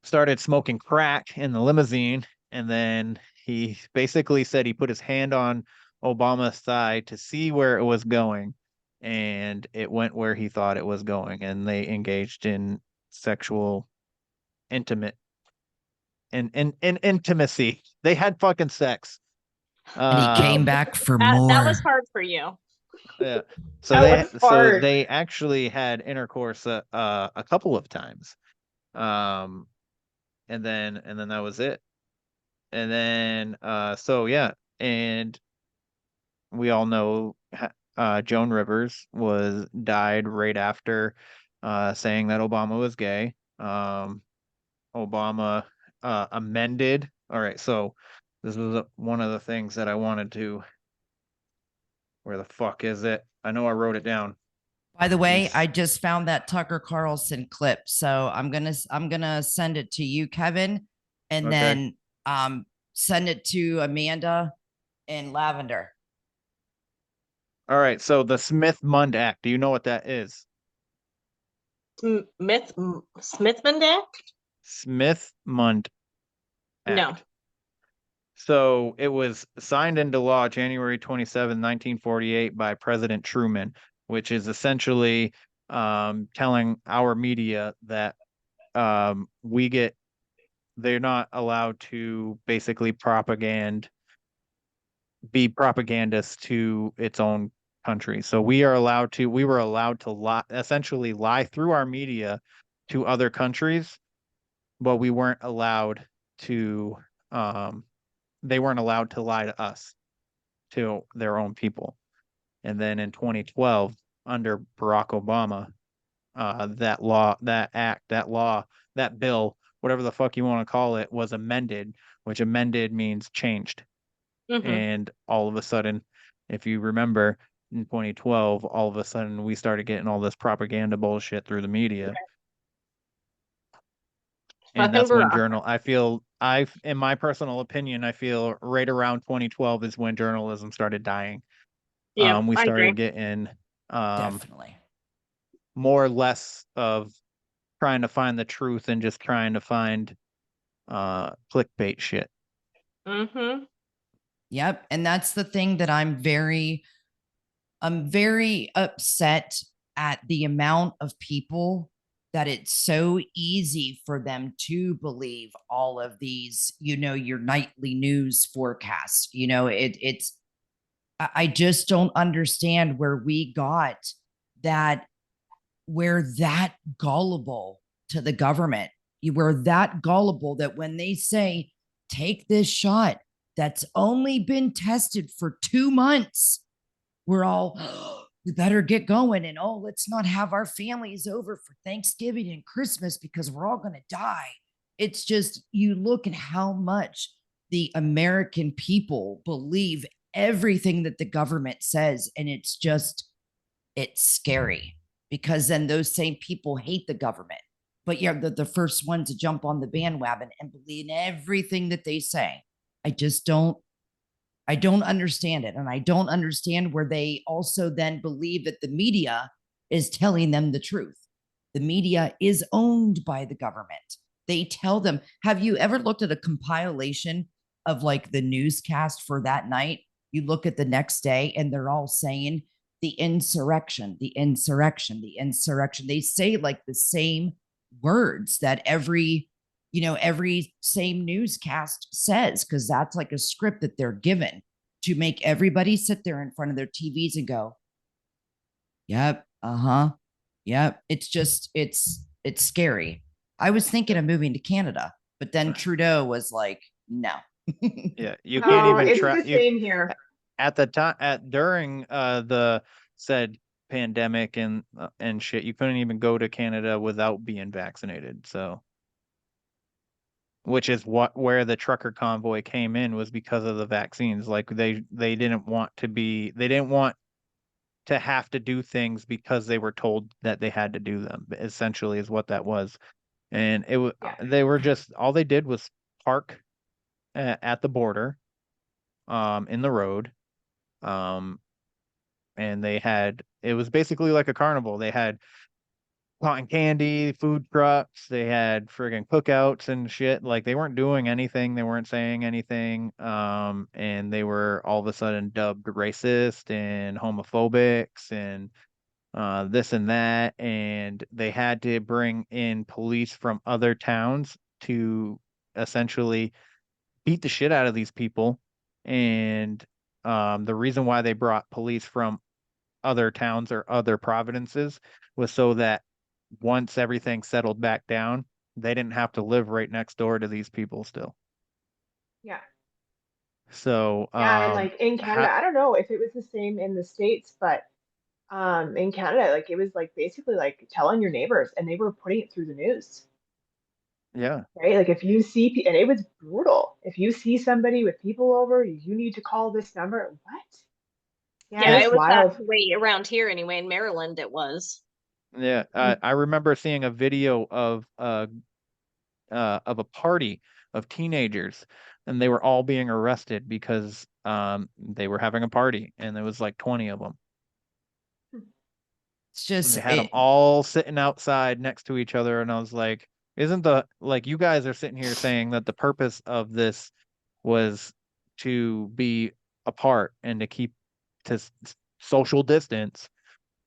started smoking crack in the limousine, and then he basically said he put his hand on Obama's thigh to see where it was going, and it went where he thought it was going, and they engaged in sexual intimacy. They had fucking sex. And he came back for more. That was hard for you. Yeah. So they actually had intercourse a couple of times. And then that was it. And then and we all know Joan Rivers died right after saying that Obama was gay. Obama amended. All right, so this was one of the things that I wanted to. Where the fuck is it? I know I wrote it down. By the way, I just found that Tucker Carlson clip, so I'm gonna send it to you, Kevin, and then send it to Amanda and Lavender. All right, so the Smith-Mundt Act. Do you know what that is? Smith-Mundt Act? Smith-Mundt Act. No. So it was signed into law January 27, 1948 by President Truman, which is essentially telling our media that they're not allowed to basically be propagandists to its own country. So we were allowed to essentially lie through our media to other countries, but we weren't allowed to, they weren't allowed to lie to us, to their own people. And then in 2012, under Barack Obama, that bill, whatever the fuck you want to call it, was amended, which amended means changed. And all of a sudden, if you remember, in 2012, all of a sudden we started getting all this propaganda bullshit through the media. And that's when in my personal opinion, I feel right around 2012 is when journalism started dying. Yeah, We I started agree. getting Definitely. more or less of trying to find the truth and just trying to find clickbait shit. Mm-hmm. Yep. And that's the thing that I'm very upset at, the amount of people that it's so easy for them to believe all of these, your nightly news forecasts. I just don't understand where we got that, we're that gullible to the government. We're that gullible that when they say, take this shot that's only been tested for 2 months, we're all, oh, we better get going. And let's not have our families over for Thanksgiving and Christmas because we're all going to die. It's just, you look at how much the American people believe everything that the government says. And it's scary, because then those same people hate the government. But yeah, the first ones to jump on the bandwagon and believe in everything that they say. I don't understand it. And I don't understand where they also then believe that the media is telling them the truth. The media is owned by the government. They tell them. Have you ever looked at a compilation of like the newscast for that night? You look at the next day and they're all saying the insurrection, the insurrection, the insurrection. They say like the same words that every same newscast says, because that's like a script that they're given to make everybody sit there in front of their TVs and go, yep, yep. It's scary. I was thinking of moving to Canada, but then Trudeau was like, no. Yeah, you can't even it's the same here. At the time, during the said pandemic and shit, you couldn't even go to Canada without being vaccinated. So, which is where the trucker convoy came in, was because of the vaccines. Like they didn't want to have to do things because they were told that they had to do them. Essentially, is what that was. And it was they were just, all they did was park at the border, in the road, and it was basically like a carnival. They had cotton candy, food trucks, they had friggin' cookouts and shit. Like they weren't doing anything, they weren't saying anything, and they were all of a sudden dubbed racist and homophobics and this and that, and they had to bring in police from other towns to essentially beat the shit out of these people. And the reason why they brought police from other towns or other provinces was so that once everything settled back down, they didn't have to live right next door to these people still. Yeah. So, Yeah, and like in Canada, I don't know if it was the same in the States, but in Canada, like it was like basically like telling your neighbors, and they were putting it through the news. yeah. Right? Like if you see, and it was brutal. If you see somebody with people over, you need to call this number. What? Yeah, Yeah, it's it was that wild. way around here anyway. In Maryland, it was. Yeah, I remember seeing a video of a party of teenagers, and they were all being arrested because they were having a party, and there was like 20 of them. It's And just they had them all sitting outside next to each other, and I was like, isn't the, like, you guys are sitting here saying that the purpose of this was to be apart and to keep to social distance.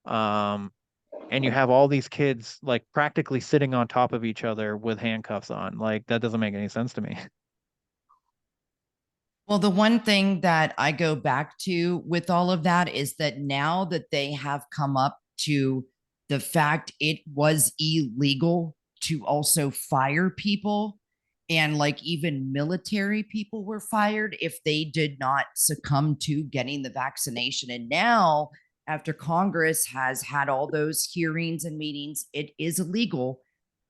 And you have all these kids like practically sitting on top of each other with handcuffs on. Like that doesn't make any sense to me. Well, the one thing that I go back to with all of that is that now that they have come up to the fact it was illegal to also fire people, and like even military people were fired if they did not succumb to getting the vaccination. And now, after Congress has had all those hearings and meetings, it is illegal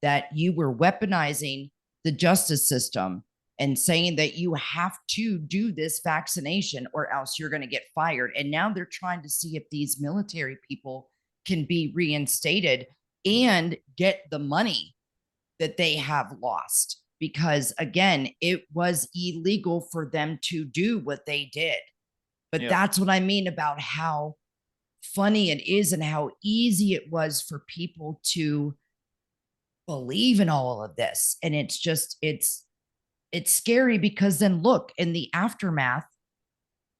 that you were weaponizing the justice system and saying that you have to do this vaccination or else you're going to get fired. And now they're trying to see if these military people can be reinstated and get the money that they have lost. Because again, it was illegal for them to do what they did. But that's what I mean about how funny it is and how easy it was for people to believe in all of this. And it's just, it's scary because then look, in the aftermath,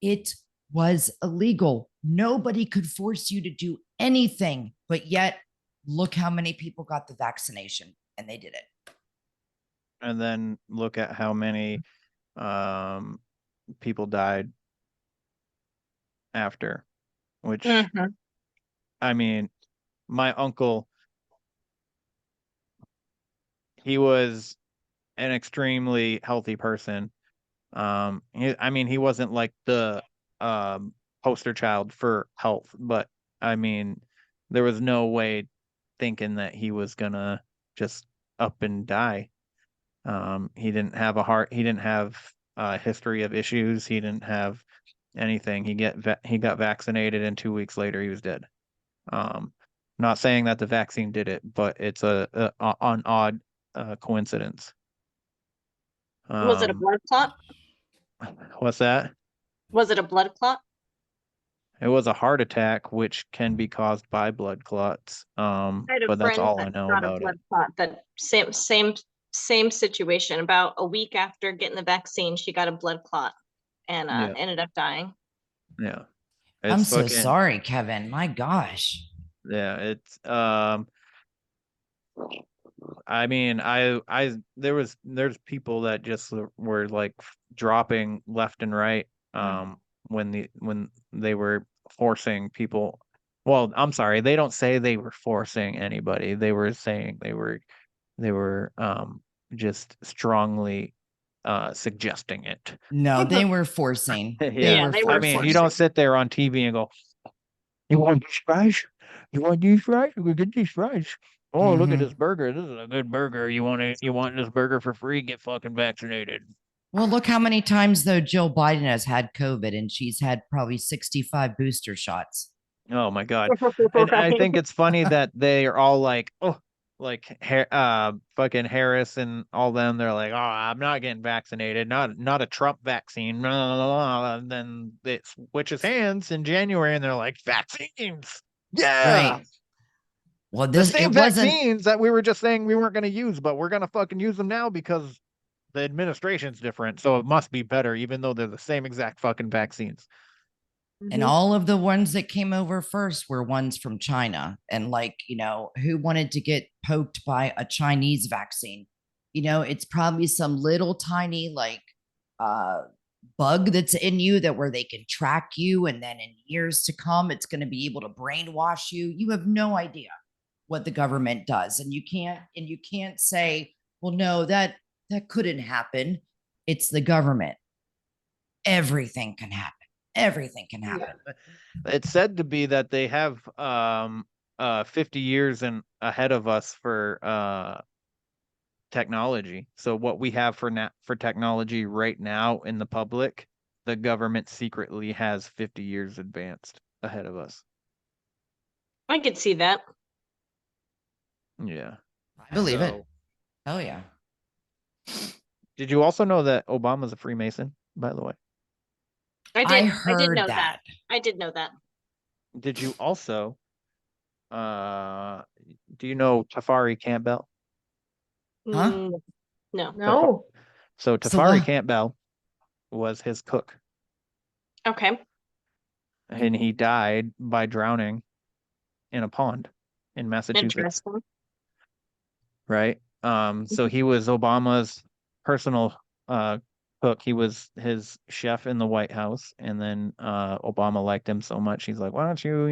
it was illegal. Nobody could force you to do anything, but yet look how many people got the vaccination and they did it. And then look at how many people died after, which I mean, my uncle, he was an extremely healthy person. He wasn't like the poster child for health, but I mean, there was no way thinking that he was gonna just up and die. He didn't have he didn't have a history of issues. He didn't have anything. He got vaccinated, and 2 weeks later he was dead. Not saying that the vaccine did it, but it's an odd coincidence. Was it a blood clot? What's that? Was it a blood clot? It was a heart attack, which can be caused by blood clots. I had a But that's friend all I that know got a about it. blood clot. That same situation. About a week after getting the vaccine, she got a blood clot and Yeah. ended up dying. Yeah. I'm so sorry, Kevin. My gosh. Yeah, it's I mean, there's people that just were like dropping left and right when they were forcing people. Well, I'm sorry, they don't say they were forcing anybody. They were saying they were just strongly suggesting it. No, they were forcing. Yeah, they were I mean, you forcing. don't sit there on TV and go, "You want these fries? You want these fries? We get these fries. Oh, look at this burger. This is a good burger. You want this burger for free? Get fucking vaccinated." Well, look how many times though Jill Biden has had COVID and she's had probably 65 booster shots. Oh my God. And I think it's funny that they are all like, oh, like fucking Harris and all them, they're like, oh, I'm not getting vaccinated, not a Trump vaccine. Blah, blah, blah. And then it switches hands in January and they're like, vaccines. Yeah. Right. Well, The same vaccines that we were just saying we weren't going to use, but we're going to fucking use them now because the administration's different. So it must be better, even though they're the same exact fucking vaccines. And all of the ones that came over first were ones from China. And like, who wanted to get poked by a Chinese vaccine? It's probably some little tiny like bug that's in you that where they can track you. And then in years to come, it's going to be able to brainwash you. You have no idea what the government does. And you can't say, well, no, that couldn't happen. It's the government. Everything can happen. Everything can happen. It's said to be that they have 50 years ahead of us for technology. So what we have for technology right now in the public, the government secretly has 50 years advanced ahead of us. I could see that. Yeah. I believe it. Oh yeah. Did you also know that Obama's a Freemason, by the way? I did. I did know that. I did know that. Did you also do you know Tafari Campbell? Huh? No. No. So Tafari Campbell was his cook, Okay. and he died by drowning in a pond in Massachusetts. Interesting. Right? So he was Obama's personal cook. He was his chef in the White House, and then Obama liked him so much, he's like, why don't you,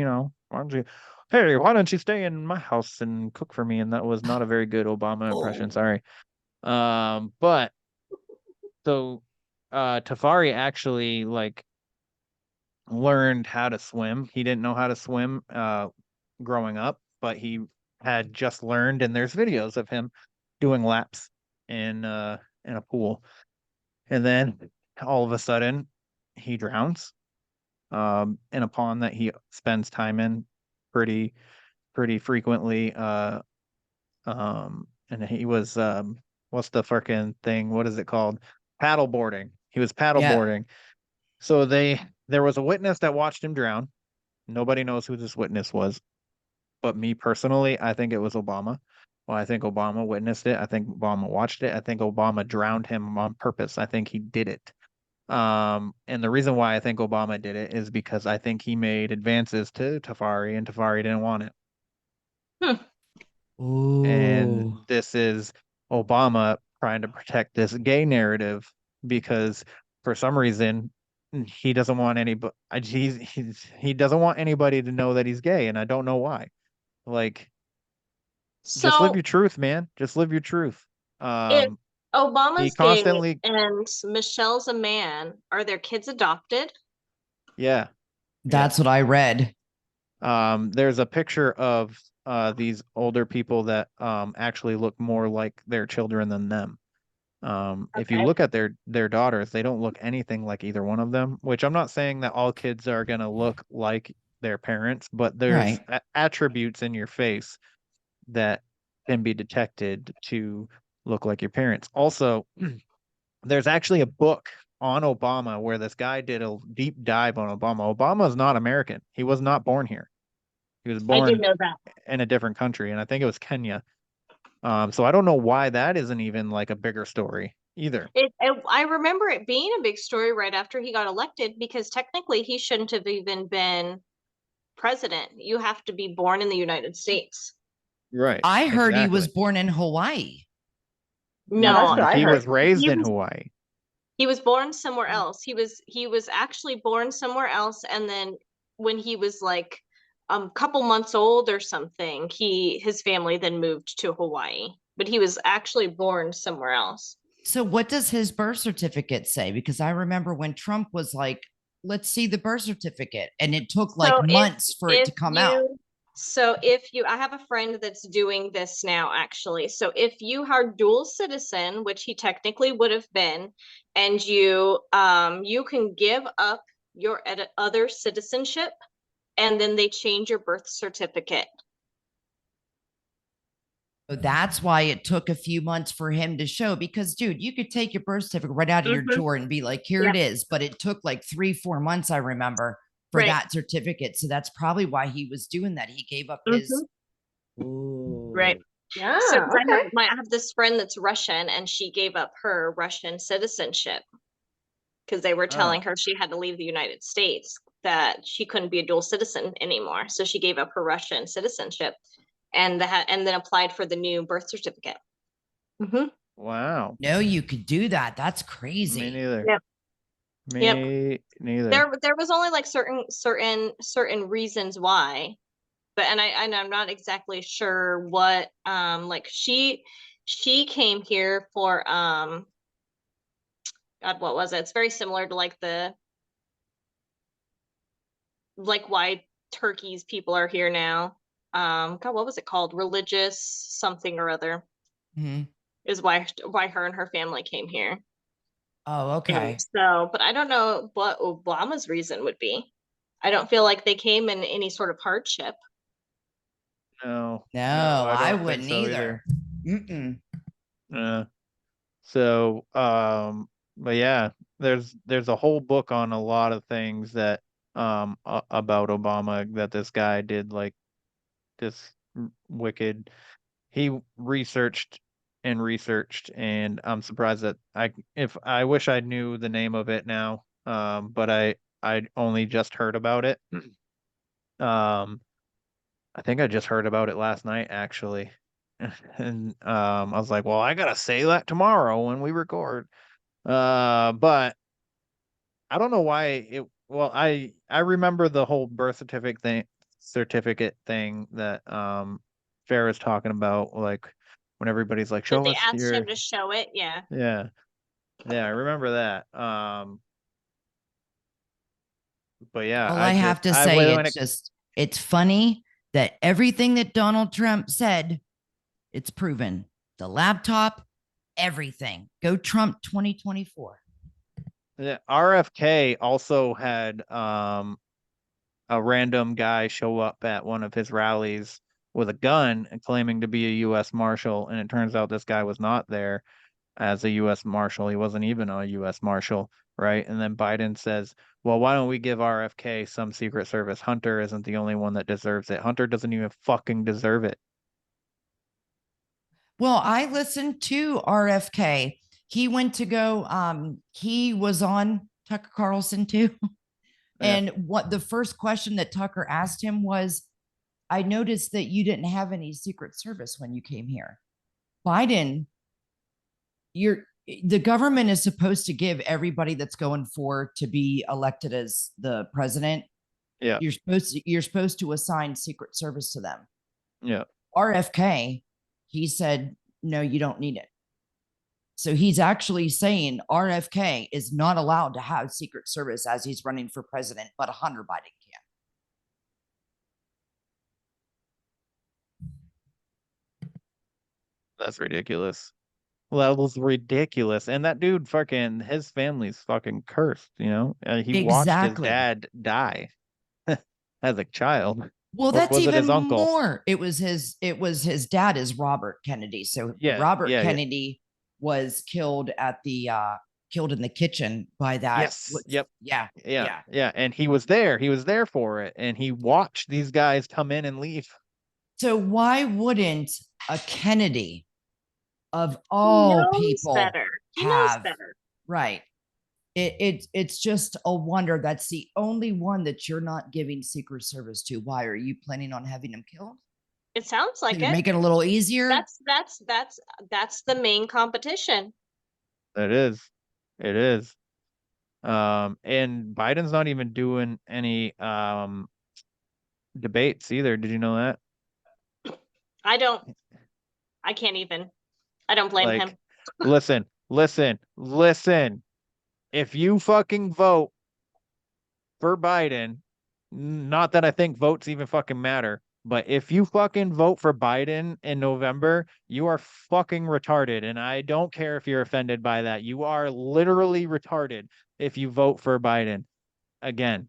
hey, why don't you stay in my house and cook for me? And that was not a very good Obama impression, sorry. But so Tafari actually like learned how to swim. He didn't know how to swim growing up, but he had just learned, and there's videos of him doing laps in a pool. And then all of a sudden he drowns in a pond that he spends time in pretty pretty frequently. And he was what's the freaking thing? What is it called? Paddle boarding. He was paddle Yeah. boarding. So there was a witness that watched him drown. Nobody knows who this witness was, but me personally, I think it was Obama. Well, I think Obama witnessed it. I think Obama watched it. I think Obama drowned him on purpose. I think he did it. And the reason why I think Obama did it is because I think he made advances to Tafari, and Tafari didn't want it. And Ooh. this is Obama trying to protect this gay narrative because for some reason he doesn't want anybody he doesn't want anybody to know that he's gay, and I don't know why. Like, just live So your truth, man. Just live your truth. if He Obama's gay constantly, and Michelle's a man, are their kids adopted? yeah, yeah. That's what I read. There's a picture of these older people that actually look more like their children than them. If you Okay. look at their daughters, they don't look anything like either one of them, which I'm not saying that all kids are gonna look like their parents, but there's Right. attributes in your face that can be detected to look like your parents. Also, there's actually a book on Obama where this guy did a deep dive on Obama. Obama is not American. He was not born here. He was I did born know that. in a different country, and I think it was Kenya. So I don't know why that isn't even like a bigger story either. I remember it being a big story right after he got elected because technically he shouldn't have even been president. You have to be born in the United States. Right. I heard he was Exactly. born in Hawaii. Yeah, that's what No, I He heard. was raised he in was Hawaii. he was born somewhere else. He was actually born somewhere else, and then when he was like couple months old or something, his family then moved to Hawaii. But he was actually born somewhere else. So what does his birth certificate say? Because I remember when Trump was like, let's see the birth certificate. And it took like So months for it to come out. if you I have a friend that's doing this now actually. So if you are dual citizen, which he technically would have been, and you can give up your other citizenship and then they change your birth certificate. So that's why it took a few months for him to show. Because, dude, you could take your birth certificate right out of your drawer and be like, here Yep. it is. But it took like 3-4 months, I remember, for Right. that certificate. So that's probably why he was doing that. He gave up his. Right. Yeah, So 'cause okay. I have this friend that's Russian and she gave up her Russian citizenship because they were Oh, telling her she had to leave the United States, that she couldn't be a dual citizen anymore. So she gave up her Russian citizenship and then applied for the new birth certificate. wow. No, you could do that. That's Me crazy. neither. Yep. Yep. Me neither. There was only like certain reasons why, but I'm not exactly sure what like she came here for God, what was it? It's very similar to like the like why Turkey's people are here now. God, what was it called? Religious something or other Mhm. is why her and her family came here. Oh, And okay. so, but I don't know what Obama's reason would be. I don't feel like they came in any sort of hardship. No, No, I I don't think wouldn't so either. either. So, but yeah, there's a whole book on a lot of things that about Obama that this guy did, like this wicked. He researched and researched, and I'm surprised that I wish I knew the name of it now. But I only just heard about it. I think I just heard about it last night actually. And I was like, well, I gotta say that tomorrow when we record. But I don't know why it. Well, I remember the whole birth certificate thing that Farrah's talking about, like when everybody's like, That show they us asked your him to show it. Yeah. yeah I remember that. But yeah, All I have to I say, when it's funny that everything that Donald Trump said, it's proven. The laptop, everything. Go Trump 2024. yeah, RFK also had a random guy show up at one of his rallies with a gun and claiming to be a U.S. Marshal, and it turns out this guy was not there as a U.S. Marshal. He wasn't even a U.S. Marshal, right? And then Biden says, well, why don't we give RFK some Secret Service? Hunter isn't the only one that deserves it. Hunter doesn't even fucking deserve it. Well, I listened to RFK. He went to go, he was on Tucker Carlson too. Yeah. And what the first question that Tucker asked him was, I noticed that you didn't have any Secret Service when you came here. Biden, the government is supposed to give everybody that's going for to be elected as the president. Yeah. You're supposed to assign Secret Service to them. Yeah. RFK, he said, no, you don't need it. So he's actually saying RFK is not allowed to have Secret Service as he's running for president, but Hunter Biden can. That's ridiculous. Well, that was ridiculous. And that dude fucking, his family's fucking cursed, you know? He watched his Exactly. dad die as a child. Well, Or that's was it even his uncle? more. It was his dad is Robert Kennedy. So Yeah, Robert yeah. Kennedy was killed at the killed in the kitchen by that. Yes. Yep. Yeah. Yeah. And he was there. He was there for it. And he watched these guys come in and leave. So why wouldn't a Kennedy of all Knows people better. He have knows better. right? It's just a wonder. That's the only one that you're not giving Secret Service to. Why are you planning on having him killed? It sounds like it. Make it a little easier. That's the main competition. It is. It is. And Biden's not even doing any debates either. Did you know that? I can't even. I don't blame him. listen. If you fucking vote for Biden, not that I think votes even fucking matter, but if you fucking vote for Biden in November, you are fucking retarded. And I don't care if you're offended by that. You are literally retarded if you vote for Biden again.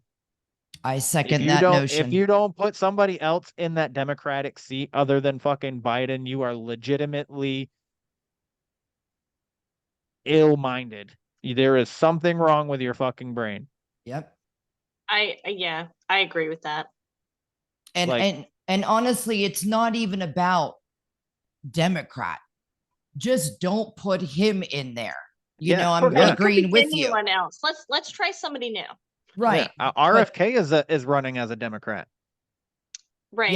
I second that notion. If you don't put somebody else in that Democratic seat other than fucking Biden, you are legitimately ill-minded. There is something wrong with your fucking brain. Yep. I agree with that. And honestly, it's not even about Democrat. Just don't put him in there. You know, I'm agreeing with you. Anyone else? Let's try somebody new. Right. Yeah. RFK is running as a Democrat. Right.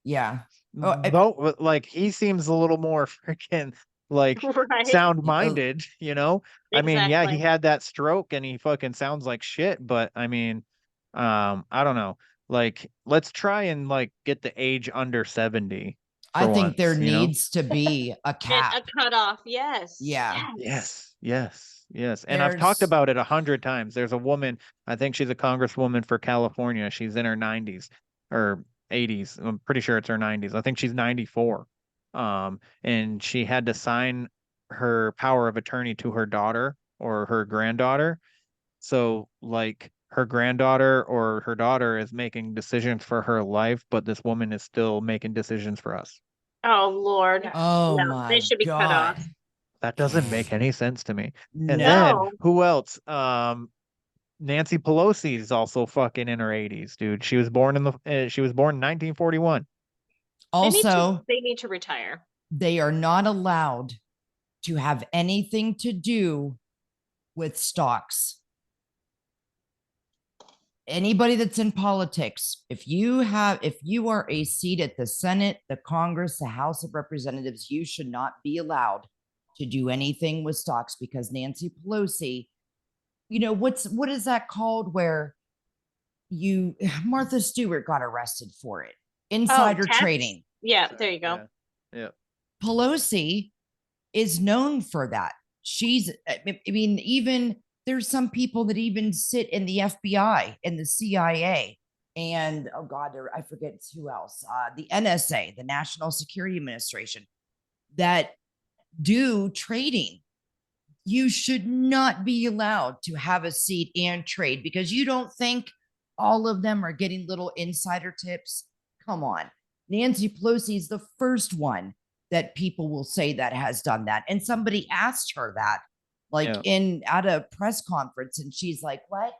Yeah. Though, like, he seems a little more freaking like sound-minded, you know? Exactly. I mean, yeah, he had that stroke and he fucking sounds like shit, but I mean, I don't know. Like, let's try and like get the age under 70. I think there needs to be a cap. A cutoff, yes. Yeah. Yes. And I've talked about it 100 times. There's a woman, I think she's a congresswoman for California. She's in her 90s or 80s. I'm pretty sure it's her 90s. I think she's 94. And she had to sign her power of attorney to her daughter or her granddaughter. So like her granddaughter or her daughter is making decisions for her life, but this woman is still making decisions for us. Oh Lord. Oh no, my they should be cut off. That doesn't make any sense to me. No. And then who else? Nancy Pelosi is also fucking in her 80s, dude. She was born in 1941. Also, they need to retire. They are not allowed to have anything to do with stocks. Anybody that's in politics, if you are a seat at the Senate, the Congress, the House of Representatives, you should not be allowed to do anything with stocks, because Nancy Pelosi, what is that called where Martha Stewart got arrested for it? Insider trading. Yeah, there you go. Yeah. Pelosi is known for that. Even there's some people that even sit in the FBI and the CIA and, oh God, I forget who else, the NSA, the National Security Administration, that do trading. You should not be allowed to have a seat and trade, because you don't think all of them are getting little insider tips. Come on. Nancy Pelosi is the first one that people will say that has done that. And somebody asked her that, at a press conference, and she's like, what?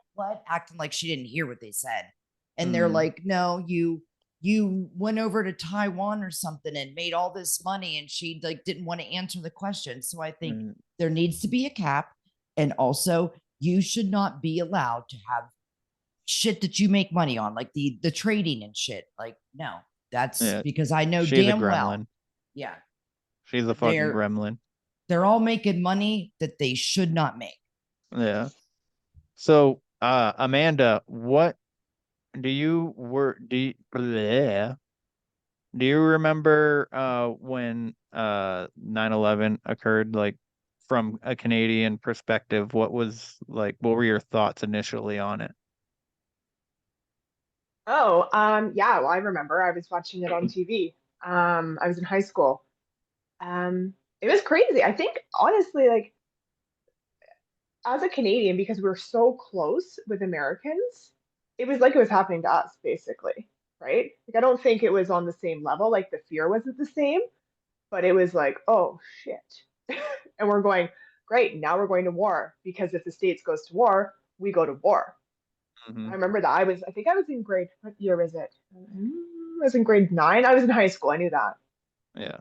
Acting like she didn't hear what they said. And they're like, no, you went over to Taiwan or something and made all this money, and she didn't want to answer the question. So I think there needs to be a cap. And also, you should not be allowed to have shit that you make money on, like the trading and shit. Like, no, that's because I know damn well. Yeah. She's a fucking gremlin. They're all making money that they should not make. Yeah. So, Amanda, what do you remember when 9/11 occurred, like from a Canadian perspective? What were your thoughts initially on it? Oh, yeah, well, I remember I was watching it on TV. I was in high school. It was crazy. I think honestly, like as a Canadian, because we're so close with Americans, it was like it was happening to us, basically, right? Like I don't think it was on the same level, like the fear wasn't the same, but it was like, oh shit. And we're going, great, now we're going to war, because if the States goes to war, we go to war. I remember that. I think I was in grade, what year was it? I was in grade 9. I was in high school. I knew that. Yeah.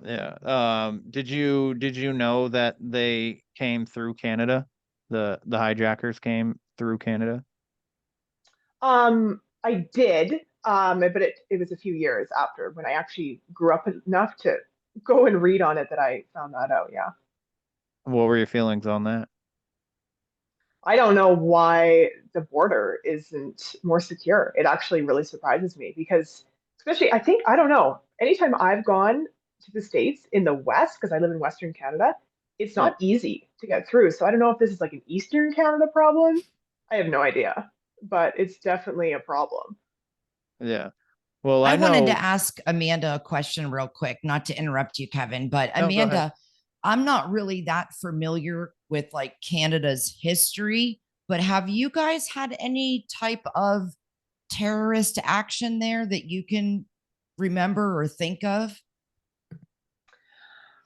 Yeah. Did you know that they came through Canada? The hijackers came through Canada? I did, but it was a few years after, when I actually grew up enough to go and read on it, that I found that out. Yeah. What were your feelings on that? I don't know why the border isn't more secure. It actually really surprises me, because, especially, I don't know, anytime I've gone to the States in the West, because I live in Western Canada, it's Yeah. not easy to get through. So I don't know if this is like an Eastern Canada problem. I have no idea, but it's definitely a problem. Yeah. Well, I I wanted to know. ask Amanda a question real quick, not to interrupt you, Kevin, but No, go ahead. Amanda, I'm not really that familiar with like Canada's history, but have you guys had any type of terrorist action there that you can remember or think of?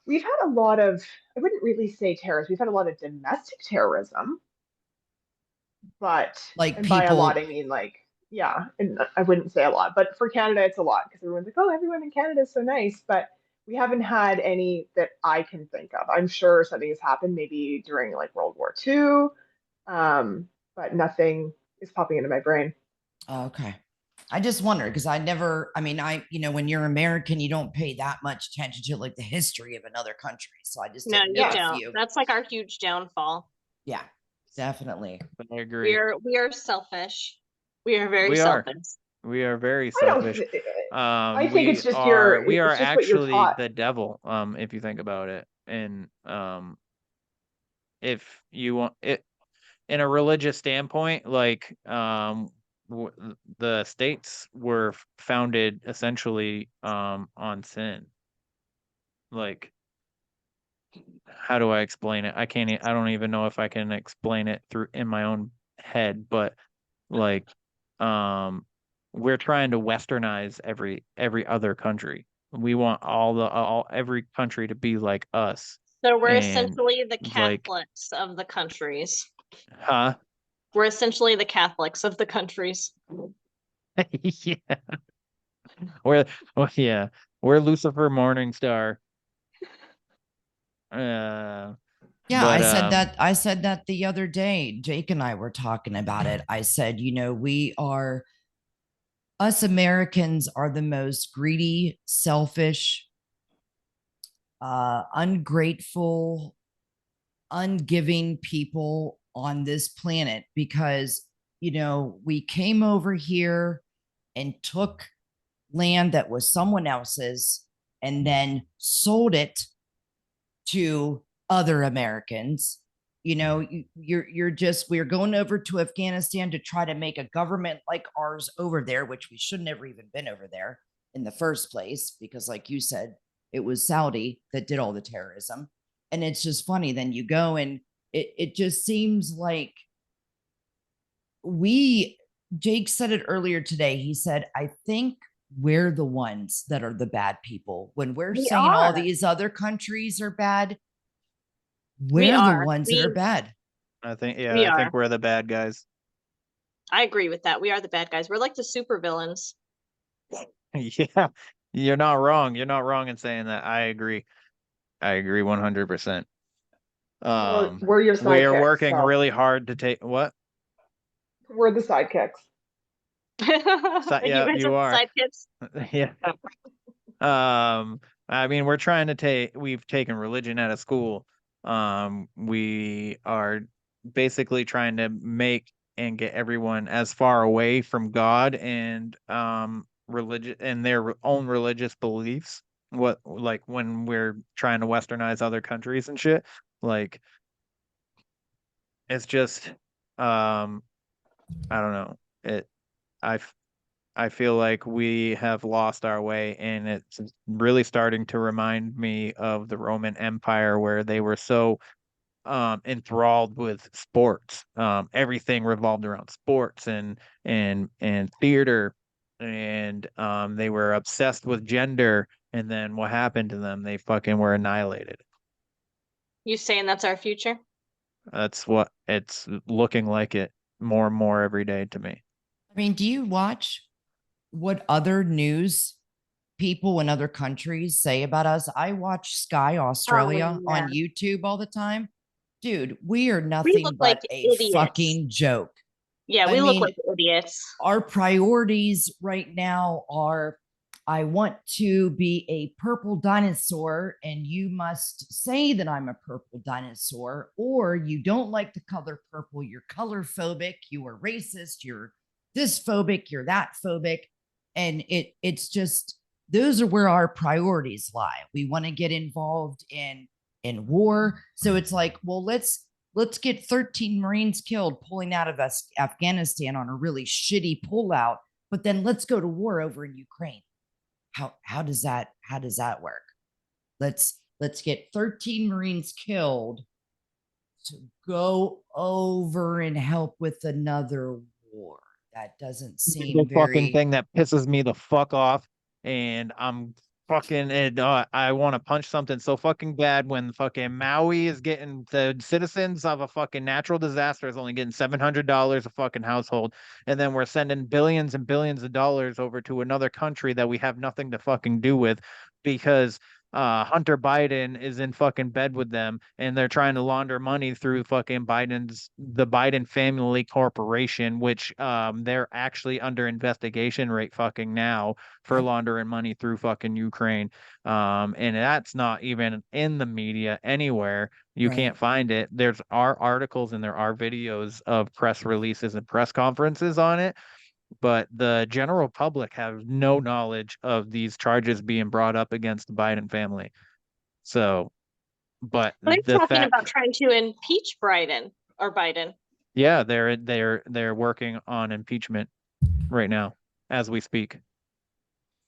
We've had a lot of, I wouldn't really say terrorists, we've had a lot of domestic terrorism, but, Like and by a lot, people, I mean like, yeah, and I wouldn't say a lot, but for Canada, it's a lot, because everyone's like, oh, everyone in Canada is so nice, but we haven't had any that I can think of. I'm sure something has happened maybe during like World War II, but nothing is popping into my brain. okay. I just wonder, because when you're American, you don't pay that much attention to like the history of another country. So I just No, didn't you know if don't. you, That's like our huge downfall. yeah, definitely. I agree. We are selfish. We are very We are. selfish. We are very I don't, selfish. I think it's just your, We are it's just what you're actually taught. the devil, if you think about it. And if you want it in a religious standpoint, like the states were founded essentially on sin. Like, how do I explain it? I don't even know if I can explain it through in my own head, but like we're trying to westernize every other country. We want every country to be like us. So we're And essentially the like, Catholics of the countries. huh? We're essentially the Catholics of the countries. Yeah. We're Lucifer Morningstar. Uh, Yeah, but I said that the other day. Jake and I were talking about it. I said, we are us Americans are the most greedy, selfish, ungrateful, ungiving people on this planet because, we came over here and took land that was someone else's and then sold it to other Americans. You're just we're going over to Afghanistan to try to make a government like ours over there, which we should never even been over there in the first place, because like you said, it was Saudi that did all the terrorism. And it's just funny. Then you go and it just seems like we Jake said it earlier today. He said, I think we're the ones that are the bad people. When we're We saying all are. these other countries are bad, We we're the are. ones that are bad. I think We I think are. we're the bad guys. I agree with that. We are the bad guys. We're like the super villains. Yeah, you're not wrong. You're not wrong in saying that. I agree. I agree 100%. Well, we're your We are sidekicks, working so really hard to take what? we're the sidekicks. You Yeah, guys are you the are. sidekicks. Yeah. I mean, we're trying to we've taken religion out of school. We are basically trying to make and get everyone as far away from God and religion and their own religious beliefs. What like when we're trying to westernize other countries and shit. Like it's just I don't know. I f- I feel like we have lost our way, and it's really starting to remind me of the Roman Empire, where they were so enthralled with sports. Everything revolved around sports and theater, and they were obsessed with gender. And then what happened to them? They fucking were annihilated. You saying that's our future? That's what it's looking like it more and more every day to me. I mean, do you watch what other news people in other countries say about us? I watch Sky Oh Australia yeah. on YouTube all the time. Dude, we are We look nothing like but a idiots. fucking joke. Yeah, I we look mean, like idiots. our priorities right now are I want to be a purple dinosaur, and you must say that I'm a purple dinosaur, or you don't like the color purple, you're color phobic, you are racist, you're this phobic, you're that phobic. And it's just those are where our priorities lie. We want to get involved in war. So it's like, well, let's get 13 Marines killed pulling out of Afghanistan on a really shitty pullout, but then let's go to war over in Ukraine. How does that work? Let's get 13 Marines killed to go over and help with another war. That doesn't The seem fucking very thing that pisses me the fuck off, and I'm fucking and I want to punch something so fucking bad when fucking Maui is getting the citizens of a fucking natural disaster is only getting $700 a fucking household, and then we're sending billions and billions of dollars over to another country that we have nothing to fucking do with because Hunter Biden is in fucking bed with them and they're trying to launder money through fucking the Biden family corporation, which they're actually under investigation right fucking now for laundering money through fucking Ukraine. And that's not even in the media anywhere. You right. can't find it. There's are articles and there are videos of press releases and press conferences on it, but the general public have no knowledge of these charges being brought up against the Biden family. So, but They're the talking about fact, trying to impeach Biden. yeah, they're working on impeachment right now as we speak.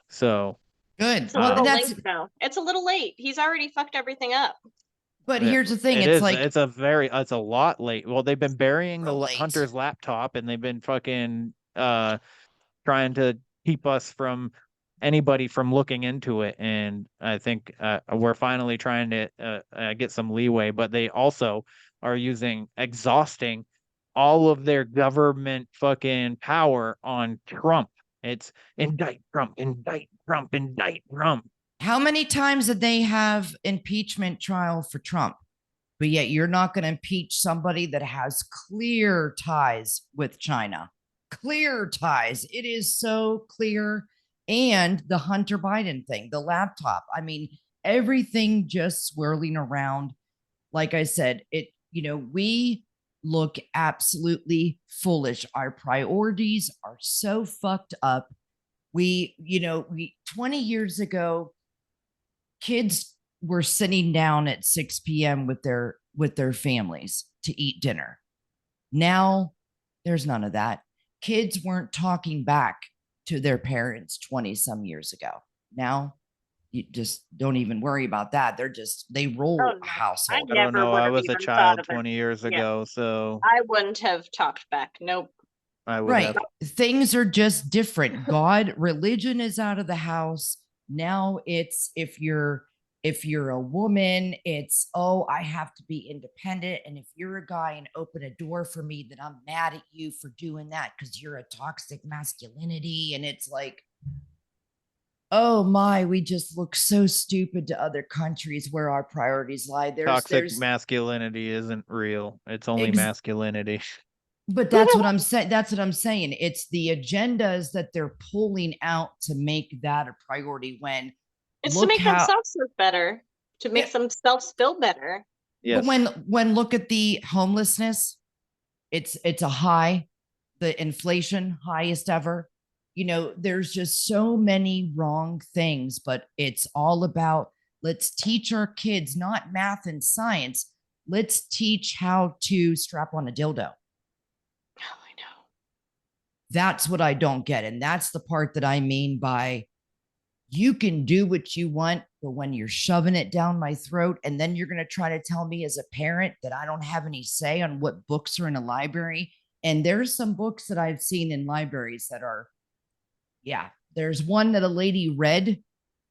So, good. It's a Well, little that's late though. It's a little late. He's already fucked everything up. but here's the thing. it It's is. like It's a lot late. Well, they've been burying the real late. Hunter's laptop, and they've been fucking trying to keep us from anybody from looking into it. And I think we're finally trying to get some leeway, but they also are exhausting all of their government fucking power on Trump. It's indict Trump, indict Trump, indict Trump. How many times did they have impeachment trial for Trump? But yet you're not going to impeach somebody that has clear ties with China. Clear ties. It is so clear. And the Hunter Biden thing, the laptop. I mean, everything just swirling around. Like I said, we look absolutely foolish. Our priorities are so fucked up. We 20 years ago, kids were sitting down at 6 p.m. with their families to eat dinner. Now there's none of that. Kids weren't talking back to their parents 20 some years ago. Now you just don't even worry about that. They roll Oh no, a I household. I don't never know. would I have was a even thought child of it. 20 years Yeah, ago, so I wouldn't have talked back. Nope. I would Right. have. Things are just different. God, religion is out of the house. Now it's if you're a woman, it's I have to be independent. And if you're a guy and open a door for me, then I'm mad at you for doing that because you're a toxic masculinity. And it's like, oh my, we just look so stupid to other countries where our priorities lie. Toxic There's masculinity isn't real. It's only ex- masculinity. But that's what I'm saying. That's what I'm saying. It's the agendas that they're pulling out to make that a priority when It's to look make how themselves look better, to make themselves feel better. but Yes. when look at the homelessness, it's a high, the inflation highest ever. There's just so many wrong things, but it's all about let's teach our kids not math and science. Let's teach how to strap on a dildo. Oh, I know. That's what I don't get. And that's the part that I mean by you can do what you want, but when you're shoving it down my throat, and then you're going to try to tell me as a parent that I don't have any say on what books are in a library. And there's some books that I've seen in libraries that are, yeah, there's one that a lady read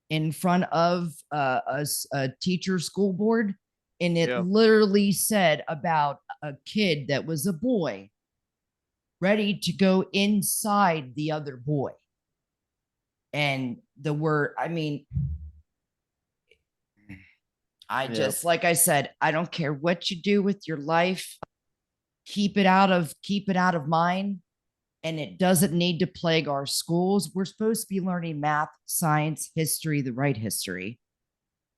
in front of a teacher school board. And it literally said about a kid that was a boy ready to go inside the other boy. And the word, I mean, I just, like I said, I don't care what you do with your life. Keep it out of mine. And it doesn't need to plague our schools. We're supposed to be learning math, science, history, the right history,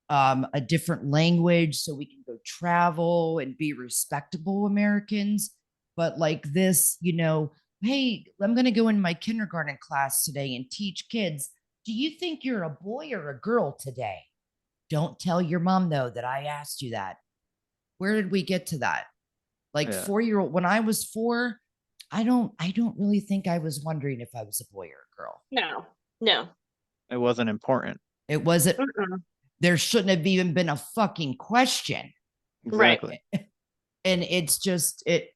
a different language so we can go travel and be respectable Americans. But like this, hey, I'm going to go in my kindergarten class today and teach kids. Do you think you're a boy or a girl today? Don't tell your mom though that I asked you that. Where did we get to that? Like 4-year-old, when I was 4, I don't really think I was wondering if I was a boy or a girl. No. It wasn't important. It wasn't. Mm-mm. There shouldn't have even been a fucking question. Exactly. Right. And it's just it.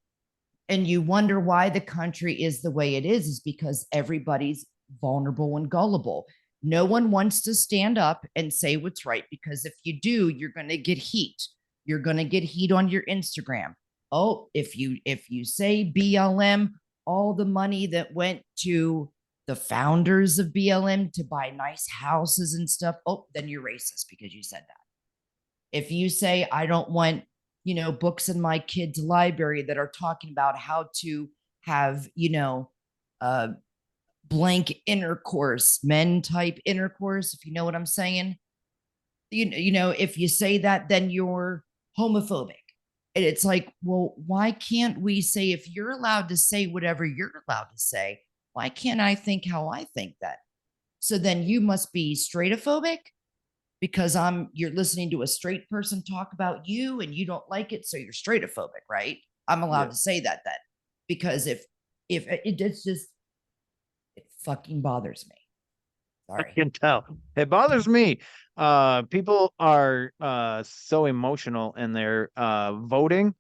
And you wonder why the country is the way it is because everybody's vulnerable and gullible. No one wants to stand up and say what's right because if you do, you're going to get heat. You're going to get heat on your Instagram. Oh, if you say BLM, all the money that went to the founders of BLM to buy nice houses and stuff, oh, then you're racist because you said that. If you say I don't want, books in my kids' library that are talking about how to have, blank intercourse, men type intercourse, if you know what I'm saying. If you say that, then you're homophobic. And it's like, well, why can't we say if you're allowed to say whatever you're allowed to say, why can't I think how I think that? So then you must be straightophobic because you're listening to a straight person talk about you and you don't like it, so you're straightophobic, right? I'm allowed to say that then. Because if it's just it fucking bothers me. Sorry. I can tell. It bothers me. People are so emotional and they're voting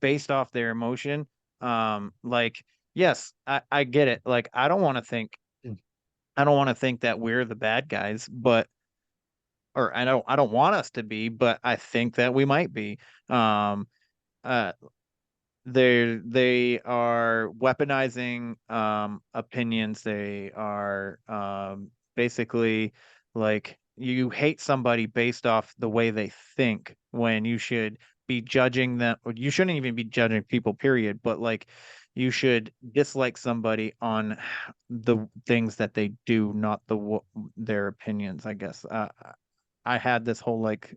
based off their emotion. Like, yes, I get it. Like, I don't want to think that we're the bad guys, but or I don't want us to be, but I think that we might be. Um, uh, they are weaponizing opinions. They are basically like you hate somebody based off the way they think when you should be judging them. You shouldn't even be judging people, period. But like, you should dislike somebody on the things that they do, not their opinions. I guess. I had this whole like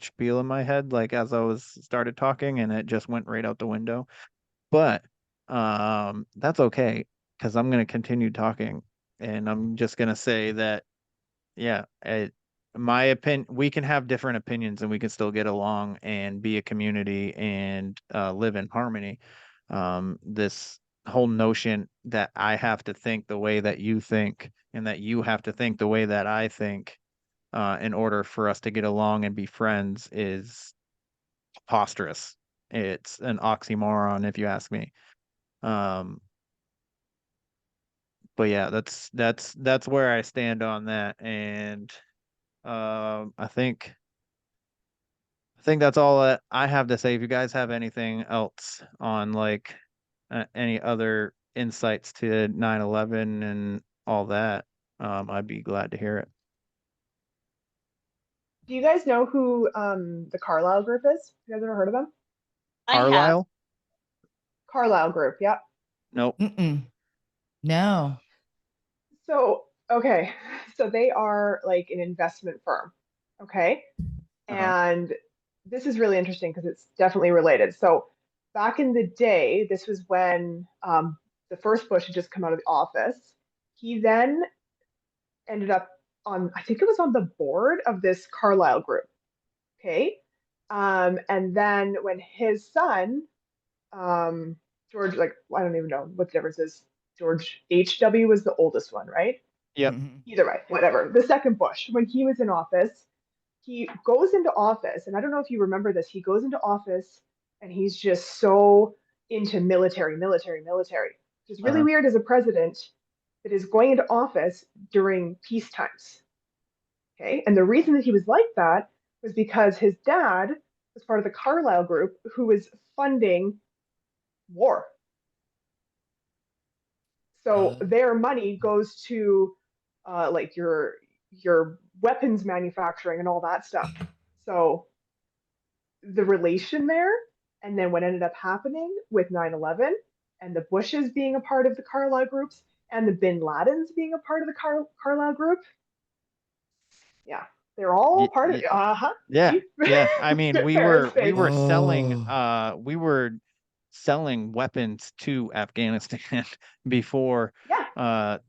spiel in my head like as I was started talking, and it just went right out the window. But that's okay because I'm gonna continue talking, and I'm just gonna say that yeah, my opinion, we can have different opinions and we can still get along and be a community and live in harmony. This whole notion that I have to think the way that you think and that you have to think the way that I think in order for us to get along and be friends is preposterous. It's an oxymoron, if you ask me. Um, but yeah, that's where I stand on that, and I think that's all that I have to say. If you guys have anything else on like any other insights to 9/11 and all that, I'd be glad to hear it. Do you guys know who the Carlisle group is? You guys ever heard of them? I have. Carlisle? Carlisle group, yep. Nope. No. So, okay, so they are like an investment firm, okay? And this is really interesting because it's definitely related. So, back in the day, this was when the first Bush had just come out of the office. He then ended up on, I think it was on the board of this Carlisle group, okay? And then when his son, George, like, I don't even know what the difference is. George H.W. was the oldest one, right? Yep. Either way, whatever. The second Bush, when he was in office, he goes into office, and I don't know if you remember this, he goes into office and he's just so into military, military, military, which is really weird as a president that is going into office during peace times. Okay. And the reason that he was like that was because his dad was part of the Carlisle group who was funding war. So their money goes to like your weapons manufacturing and all that stuff. So the relation there, and then what ended up happening with 9/11 and the Bushes being a part of the Carlisle groups and the Bin Ladens being a part of the Carlisle group. Yeah, they're all part of it. Yeah. See? Yeah. I mean, we Farrah's were face. we were selling weapons to Afghanistan before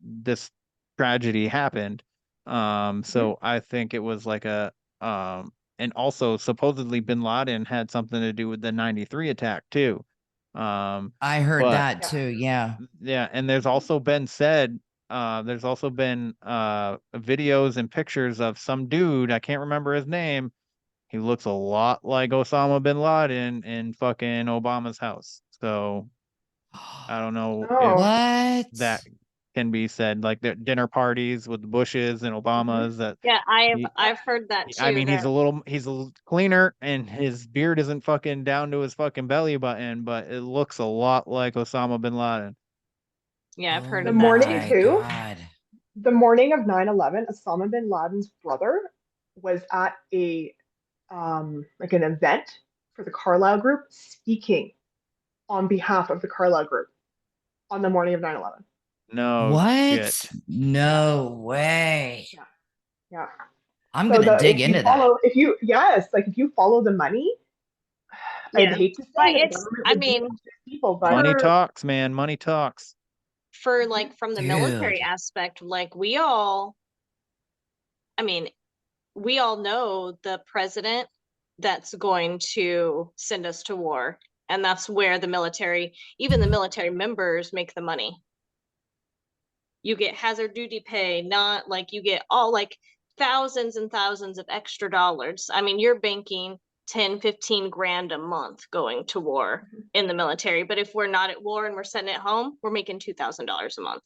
this tragedy happened. So I think it was like a and also supposedly Bin Laden had something to do with the 93 attack too. I heard But that too, yeah. yeah, and there's also been said there's also been videos and pictures of some dude, I can't remember his name. He looks a lot like Osama bin Laden in fucking Obama's house. So I don't know if What? that can be said, like the dinner parties with the Bushes and Obamas that Yeah, I've heard that I too. mean, he's a little cleaner and his beard isn't fucking down to his fucking belly button, but it looks a lot like Osama bin Laden. Yeah, I've heard The of that morning too. too. The morning of 9/11, Osama bin Laden's brother was at a like an event for the Carlisle group speaking on behalf of the Carlisle group on the morning of 9/11. No What? shit. No way. Yeah. I'm So gonna dig if you into follow, if you like if you follow the money, I'd Yeah. hate to But say that the it's, government I would do mean, it to people, but Money talks, man. Money talks. for like from the military Dude. aspect, like we all, I mean, we all know the president that's going to send us to war. And that's where the military, even the military members, make the money. You get hazard duty pay, not like you get all like thousands and thousands of extra dollars. I mean, you're banking 10, 15 grand a month going to war in the military. But if we're not at war and we're sitting at home, we're making $2,000 a month.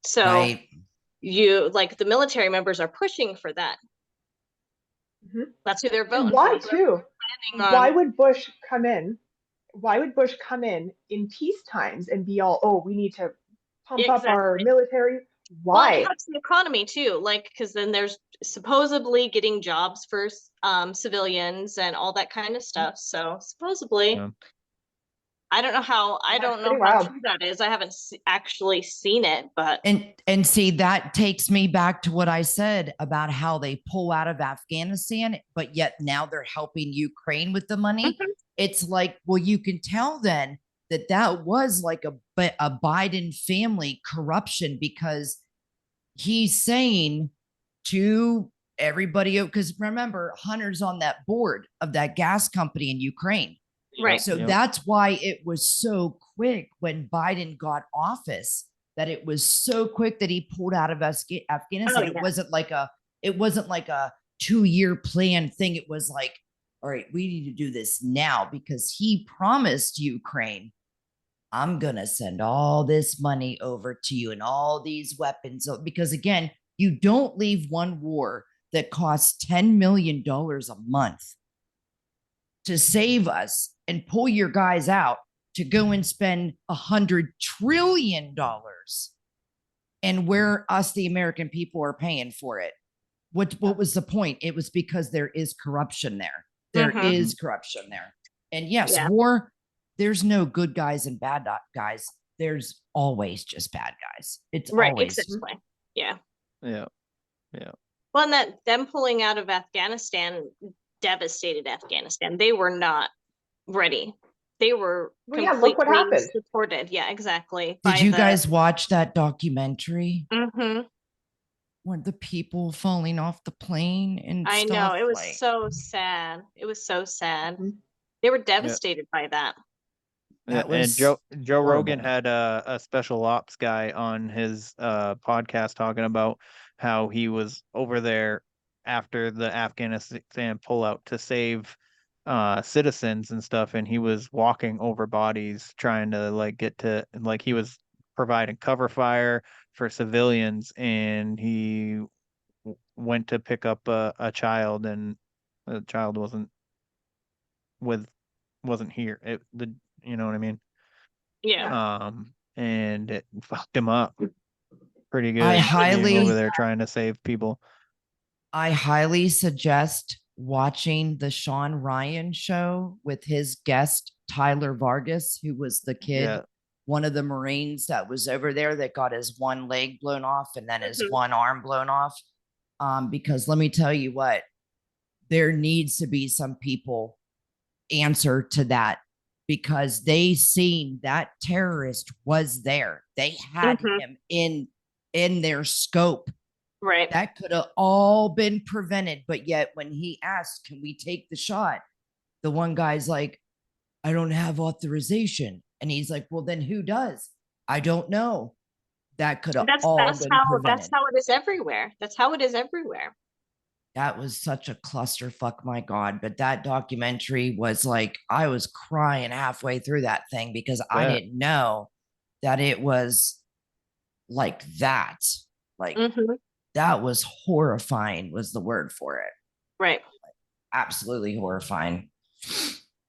So Right. you like the military members are pushing for that. That's who they're voting and why for. too? On, Why would Bush come in? Why would Bush come in peace times and be all, oh, we need to pump up our military? Well, it Why? helps the economy too, like because then there's supposedly getting jobs for civilians and all that kind of stuff. So supposedly, Yeah. I don't know how That's pretty how wild. true that is. I haven't actually seen it, but And see, that takes me back to what I said about how they pull out of Afghanistan, but yet now they're helping Ukraine with the money. Mhm. It's like, well, you can tell then that that was like a Biden family corruption, because he's saying to everybody, because remember, Hunter's on that board of that gas company in Ukraine. right. So that's why it was so quick when Biden got office, that it was so quick that he pulled out of Afghanistan. Oh, It yeah. wasn't like a 2-year plan thing. It was like, all right, we need to do this now, because he promised Ukraine, I'm going to send all this money over to you and all these weapons. So, because again, you don't leave one war that costs $10 million a month to save us and pull your guys out to go and spend $100 trillion, and where us, the American people, are paying for it. What was the point? It was because there is corruption there. There Mhm. is corruption there. And yes, Yeah. war, there's no good guys and bad guys. There's always just bad guys. It's Right, always exactly. Yeah. Yeah. Well, and that them pulling out of Afghanistan devastated Afghanistan. They were not ready. They were Well, yeah, look what completely happened. supported. Yeah, exactly. Did you guys watch that documentary? Mm-hmm. Where the people falling off the plane and I stuff? know. It was like, so sad. It was so sad. Mhm. They were devastated by that. Yeah, that and was Joe Rogan horrible. had a special ops guy on his podcast talking about how he was over there after the Afghanistan pullout to save citizens and stuff, and he was walking over bodies trying to like get to, like, he was providing cover fire for civilians, and he went to pick up a child, and the child with wasn't here. You know what I mean? Yeah. And it fucked him up pretty I good being over highly, there trying to save people. I highly suggest watching the Sean Ryan show with his guest, Tyler Vargas, who was the kid, Yeah. one of the Marines that was over there that got his one leg blown off and then his Mhm. one arm blown off. Because let me tell you what, there needs to be some people answer to that, because they seen that terrorist was there. They had Mhm. him in their scope. Right. That could have all been prevented. But yet when he asked, can we take the shot? The one guy's like, I don't have authorization. And he's like, well, then who does? I don't know. That could have all been That's prevented. how it is everywhere. That's how it is everywhere. That was such a clusterfuck, my God. But that documentary was like, I was crying halfway through that thing, because I Bet. didn't know that it was like that. Like, Mm-hmm. that was horrifying, was the word for it. Right. Absolutely horrifying.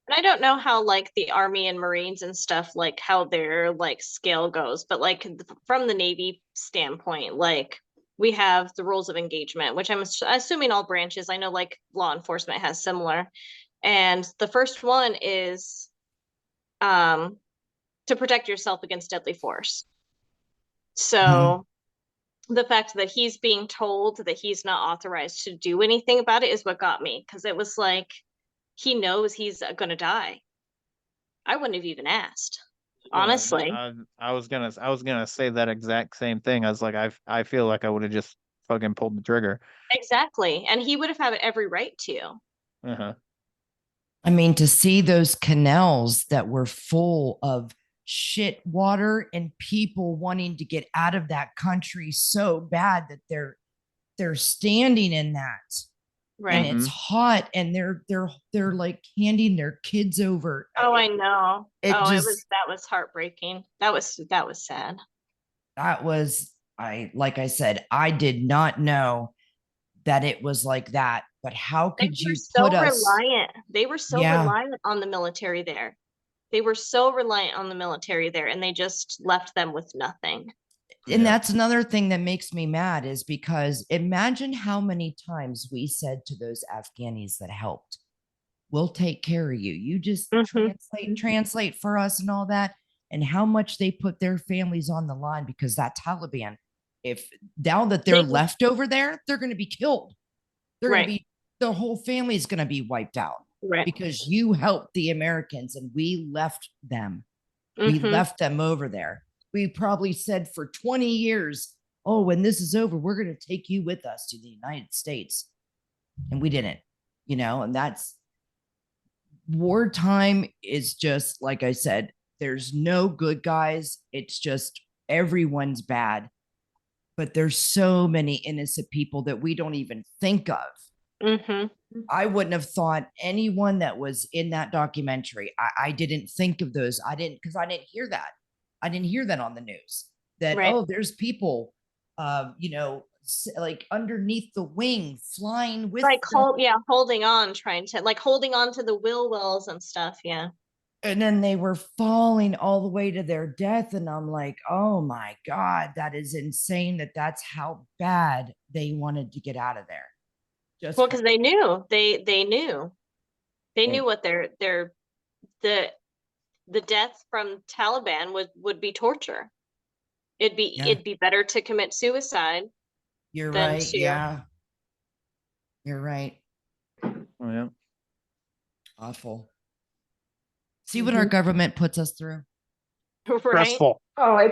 And I don't know how like the Army and Marines and stuff, like how their like scale goes, but like from the Navy standpoint, like we have the rules of engagement, which I'm assuming all branches, I know like law enforcement has similar. And the first one is um to protect yourself against deadly force. So the fact that he's being told that he's not authorized to do anything about it is what got me, because it was like he knows he's gonna die. I wouldn't have even asked, honestly. I was gonna say that exact same thing. I was like, I feel like I would have just fucking pulled the trigger. Exactly. And he would have had every right to. Uh-huh. I mean, to see those canals that were full of shit water and people wanting to get out of that country so bad that they're standing in that. Right. And it's hot, and they're like handing their kids over. Oh, I know. It just, that was heartbreaking. That was sad. that was, like I said, I did not know that it was like that. But how They could were you so put us? reliant. They were so Yeah. reliant on the military there. They were so reliant on the military there, and they just left them with nothing. And that's another thing that makes me mad is because imagine how many times we said to those Afghanis that helped, we'll take care of you. You just translate for us and all that. And how much they put their families on the line because that Taliban, if now that they're left over there, they're going to be killed. They're going to be, the whole family is going to be wiped out because you helped the Americans and we left them. We left them over there. We probably said for 20 years, oh, when this is over, we're going to take you with us to the United States. And we didn't, and that's wartime is just, like I said, there's no good guys. It's just everyone's bad. But there's so many innocent people that we don't even think of. I wouldn't have thought anyone that was in that documentary. I didn't think of those. Because I didn't hear that. I didn't hear that on the news that, oh, there's people, like underneath the wing flying with holding on, holding on to the wills and stuff. Yeah. And then they were falling all the way to their death. And I'm like, oh my God, that is insane that's how bad they wanted to get out of there. Because they knew they knew what the death from Taliban would be torture. It'd be better to commit suicide. You're right. Yeah. You're right. Oh, yeah. Awful. See what our government puts us through. Stressful. Oh,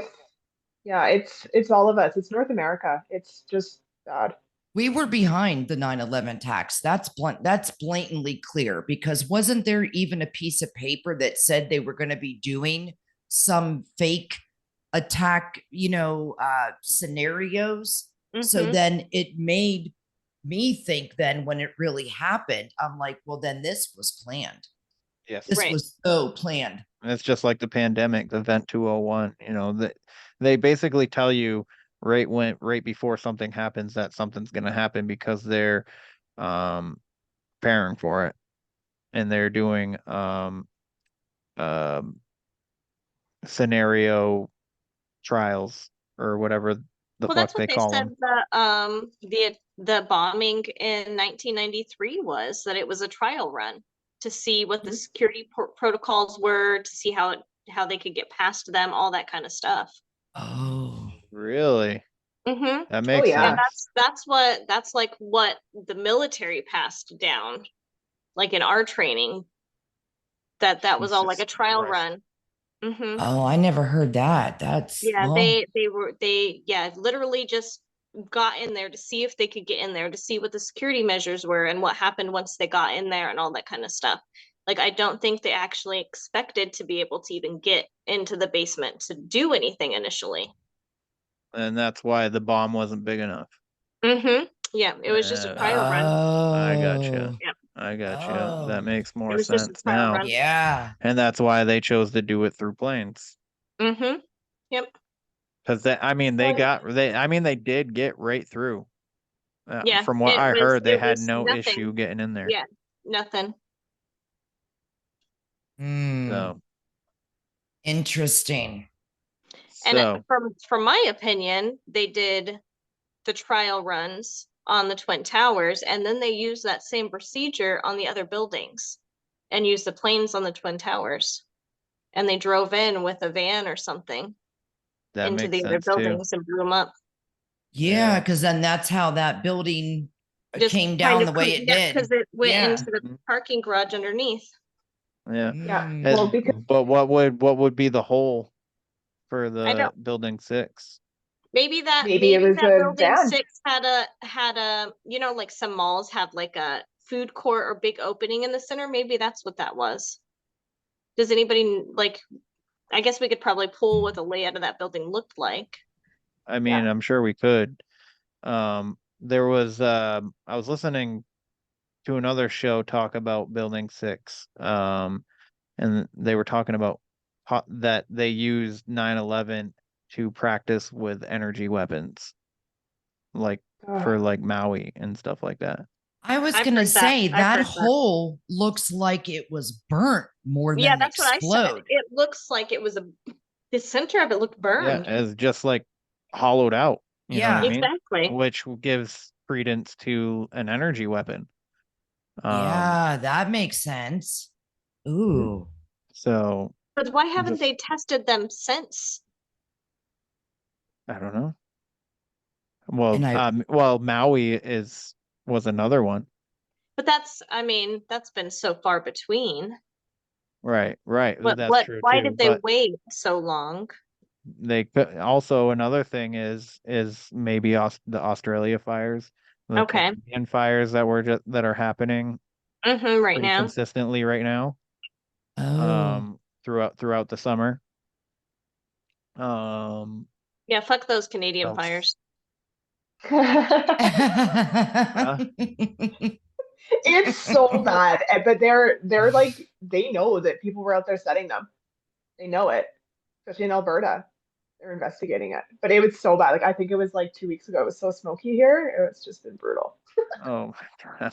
it's all of us. It's North America. It's just bad. We were behind the 9/11 tax. That's blatantly clear because wasn't there even a piece of paper that said they were going to be doing some fake attack, scenarios? So then it made me think then when it really happened, I'm like, well, then this was planned. Yes. This was so planned. And it's just like the pandemic, the Event 201, they basically tell you right before something happens that something's going to happen because they're preparing for it and they're doing scenario trials or whatever that's they what call said them. The bombing in 1993 was that it was a trial run to see what the security protocols were, to see how they could get past them, all that kind of stuff. Oh, really? That makes sense. And that's like what the military passed down, like in our training. That was all like a trial run. Oh, I never heard that. That's they literally just got in there to see if they could get in there, to see what the security measures were and what happened once they got in there and all that kind of stuff. Like, I don't think they actually expected to be able to even get into the basement to do anything initially. And that's why the bomb wasn't big enough. Yeah, it was just a trial run. I gotcha. Yeah. I gotcha. That makes more sense now. Run. Yeah. And that's why they chose to do it through planes. Yep. Because they did get right through. Yeah. From what I heard, they had no issue getting in there. Yeah, nothing. So interesting. And from my opinion, they did the trial runs on the Twin Towers, and then they used that same procedure on the other buildings and used the planes on the Twin Towers. And they drove in with a van or something into the other buildings and blew them up. Yeah, because then that's how that building came down the way it did. Because it went into the parking garage underneath. Yeah. Well, but what would be the hole for the building 6? Maybe that building 6 had a like some malls have like a food court or big opening in the center. Maybe that's what that was. Does anybody I guess we could probably pull what the layout of that building looked like. I mean, I'm sure we could. There was I was listening to another show talk about building 6. And they were talking about that they used 9/11 to practice with energy weapons, like for like Maui and stuff like that. I was going to say that hole looks like it was burnt more than that's explode. what I said. It looks like it was the center of it looked burned. Yeah, it's just like hollowed out. You know what I Yeah. mean? Exactly. Which gives credence to an energy weapon. Yeah, that makes sense. Ooh. So But why haven't just, they tested them since? I don't know. Well, And Maui was another one. But that's, I mean, that's been so far between. Right, right. But That's true why too. did they But wait so long? they could also, another thing is maybe the Australia fires, the Okay. Canadian fires that are happening Right pretty now. consistently right now. oh. Throughout the summer. Um, Yeah, fuck those Canadian so, fires. It's so bad, but they're like they know that people were out there setting them. They know it, especially in Alberta. They're investigating it, but it was so bad. Like I think it was like 2 weeks ago. It was so smoky here. It's just been brutal. oh my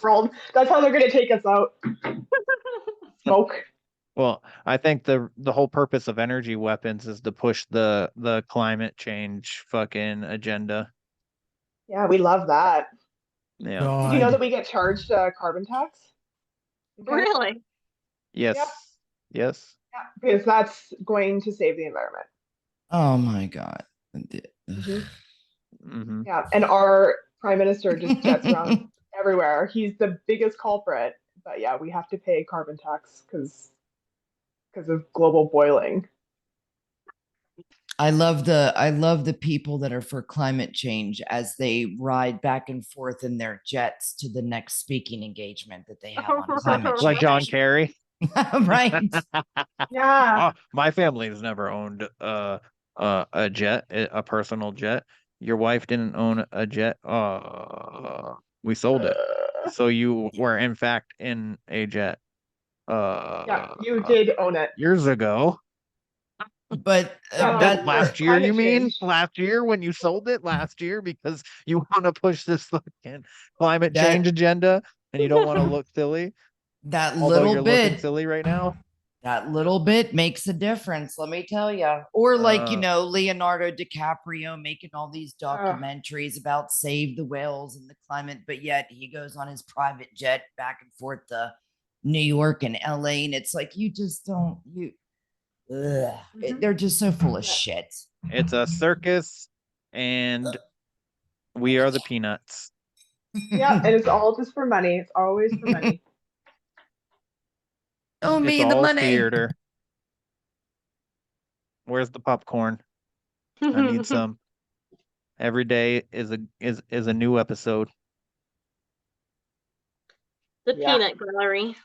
God. That's how they're gonna take us out. Smoke. Well, I think the whole purpose of energy weapons is to push the climate change fucking agenda. Yeah, we love that. Yeah. Did you know that God. we get charged carbon tax? Okay. Really? Yep. Yes. Yes. Yeah, because that's going to save the environment. Oh my God. Hmm. Mm-hmm. Yeah, and our prime minister just jets around everywhere. He's the biggest culprit. But yeah, we have to pay carbon tax because of global boiling. I love the people that are for climate change as they ride back and forth in their jets to the next speaking engagement that they have on climate Like John change. Kerry. Right. Yeah. Oh, my family has never owned a jet, a personal jet. Your wife didn't own a jet. We sold it. So you were in fact in a jet Yeah, uh you did own it. years ago. But Yeah, but that Last year, you climate mean? change. Last year when you sold it last year because you want to push this fucking climate change that agenda and you don't want to look silly, that although little you're looking bit silly right now. that little bit makes a difference, let me tell you. Or like, Uh, Leonardo DiCaprio making all these Uh, documentaries about save the whales and the climate, but yet he goes on his private jet back and forth to New York and LA, and it's like you just don't you mhm. they're just so full of Yeah. shit. it's a circus and we are the peanuts. Yeah, and it's all just for money. It's always for money. Oh, It's me the all money. theater. Where's the popcorn? I need some. Every day is a new episode. The Yeah. peanut gallery.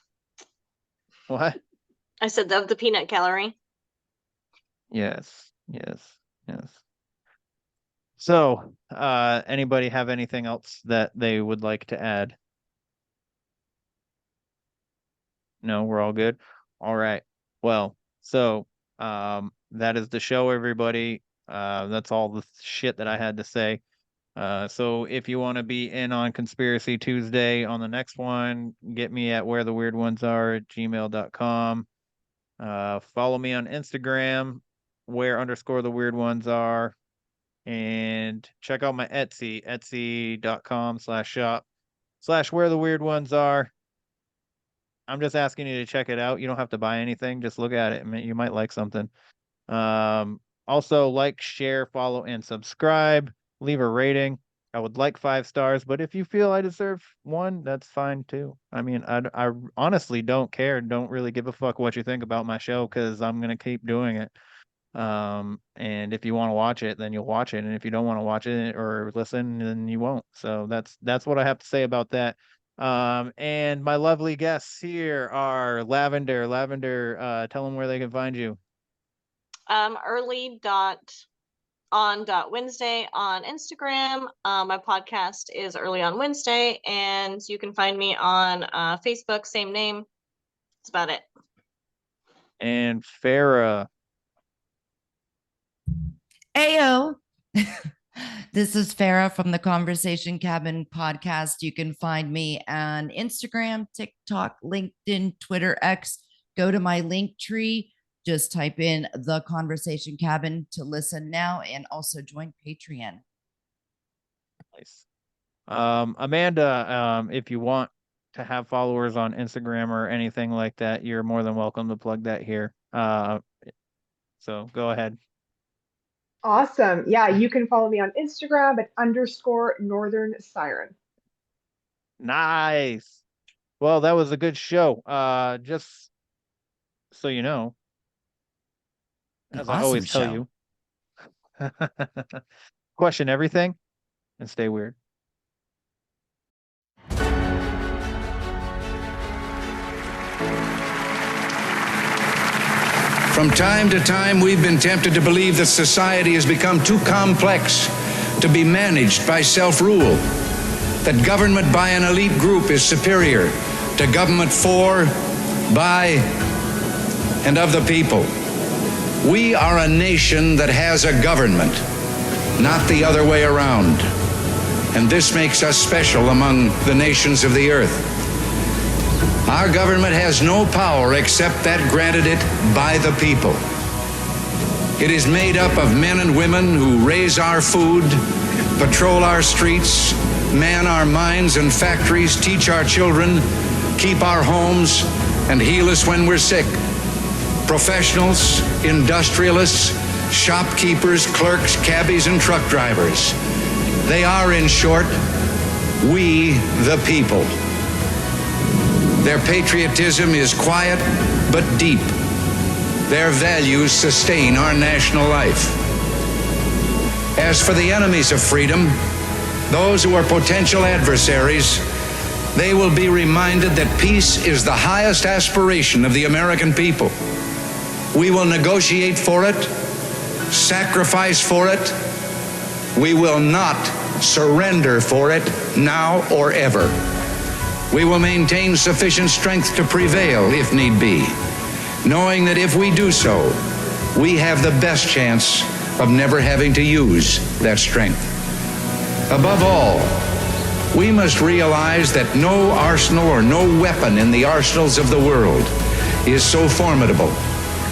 What? I said of the peanut gallery. Yes, yes, yes. So, anybody have anything else that they would like to add? No, we're all good. All right. Well, so that is the show, everybody. That's all the shit that I had to say. So if you want to be in on Conspiracy Tuesday on the next one, get me at where the weird ones are at gmail.com. Follow me on Instagram, where underscore the weird ones are, and check out my Etsy, etsy.com/shop/where the weird ones are. I'm just asking you to check it out. You don't have to buy anything. Just look at it. You might like something. Also like, share, follow, and subscribe. Leave a rating. I would like 5 stars, but if you feel I deserve one, that's fine too. I mean, I honestly don't care. Don't really give a fuck what you think about my show because I'm gonna keep doing it. And if you want to watch it, then you'll watch it. And if you don't want to watch it or listen, then you won't. So that's what I have to say about that. And my lovely guests here are Lavender. Lavender, tell them where they can find you. Early dot Wednesday on Instagram. My podcast is Early on Wednesday, and you can find me on Facebook, same name. That's about it. And Farah. Ayo. This is Farah from the Conversation Cabin podcast. You can find me on Instagram, TikTok, LinkedIn, Twitter, X. Go to my link tree. Just type in the conversation cabin to listen now and also join Patreon. Nice. Amanda, if you want to have followers on Instagram or anything like that, you're more than welcome to plug that here. So go ahead. Awesome. Yeah, you can follow me on Instagram at _Northern Siren. Nice. Well, that was a good show. Just so you know, as I always tell you, question everything and stay weird. From time to time, we've been tempted to believe that society has become too complex to be managed by self-rule, that government by an elite group is superior to government for, by, and of the people. We are a nation that has a government, not the other way around. And this makes us special among the nations of the earth. Our government has no power except that granted it by the people. It is made up of men and women who raise our food, patrol our streets, man our mines and factories, teach our children, keep our homes, and heal us when we're sick. Professionals, industrialists, shopkeepers, clerks, cabbies, and truck drivers. They are, in short, we the people. Their patriotism is quiet but deep. Their values sustain our national life. As for the enemies of freedom, those who are potential adversaries, they will be reminded that peace is the highest aspiration of the American people. We will negotiate for it, sacrifice for it. We will not surrender for it now or ever. We will maintain sufficient strength to prevail if need be, knowing that if we do so, we have the best chance of never having to use that strength. Above all, we must realize that no arsenal or no weapon in the arsenals of the world is so formidable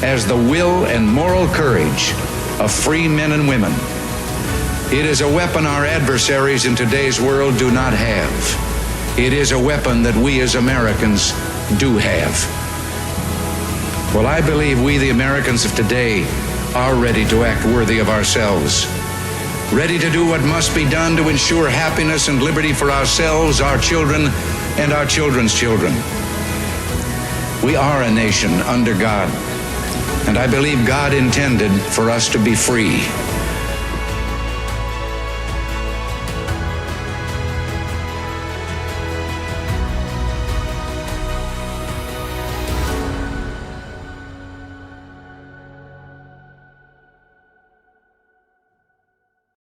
as the will and moral courage of free men and women. It is a weapon our adversaries in today's world do not have. It is a weapon that we as Americans do have. Well, I believe we, the Americans of today, are ready to act worthy of ourselves, ready to do what must be done to ensure happiness and liberty for ourselves, our children, and our children's children. We are a nation under God, and I believe God intended for us to be free.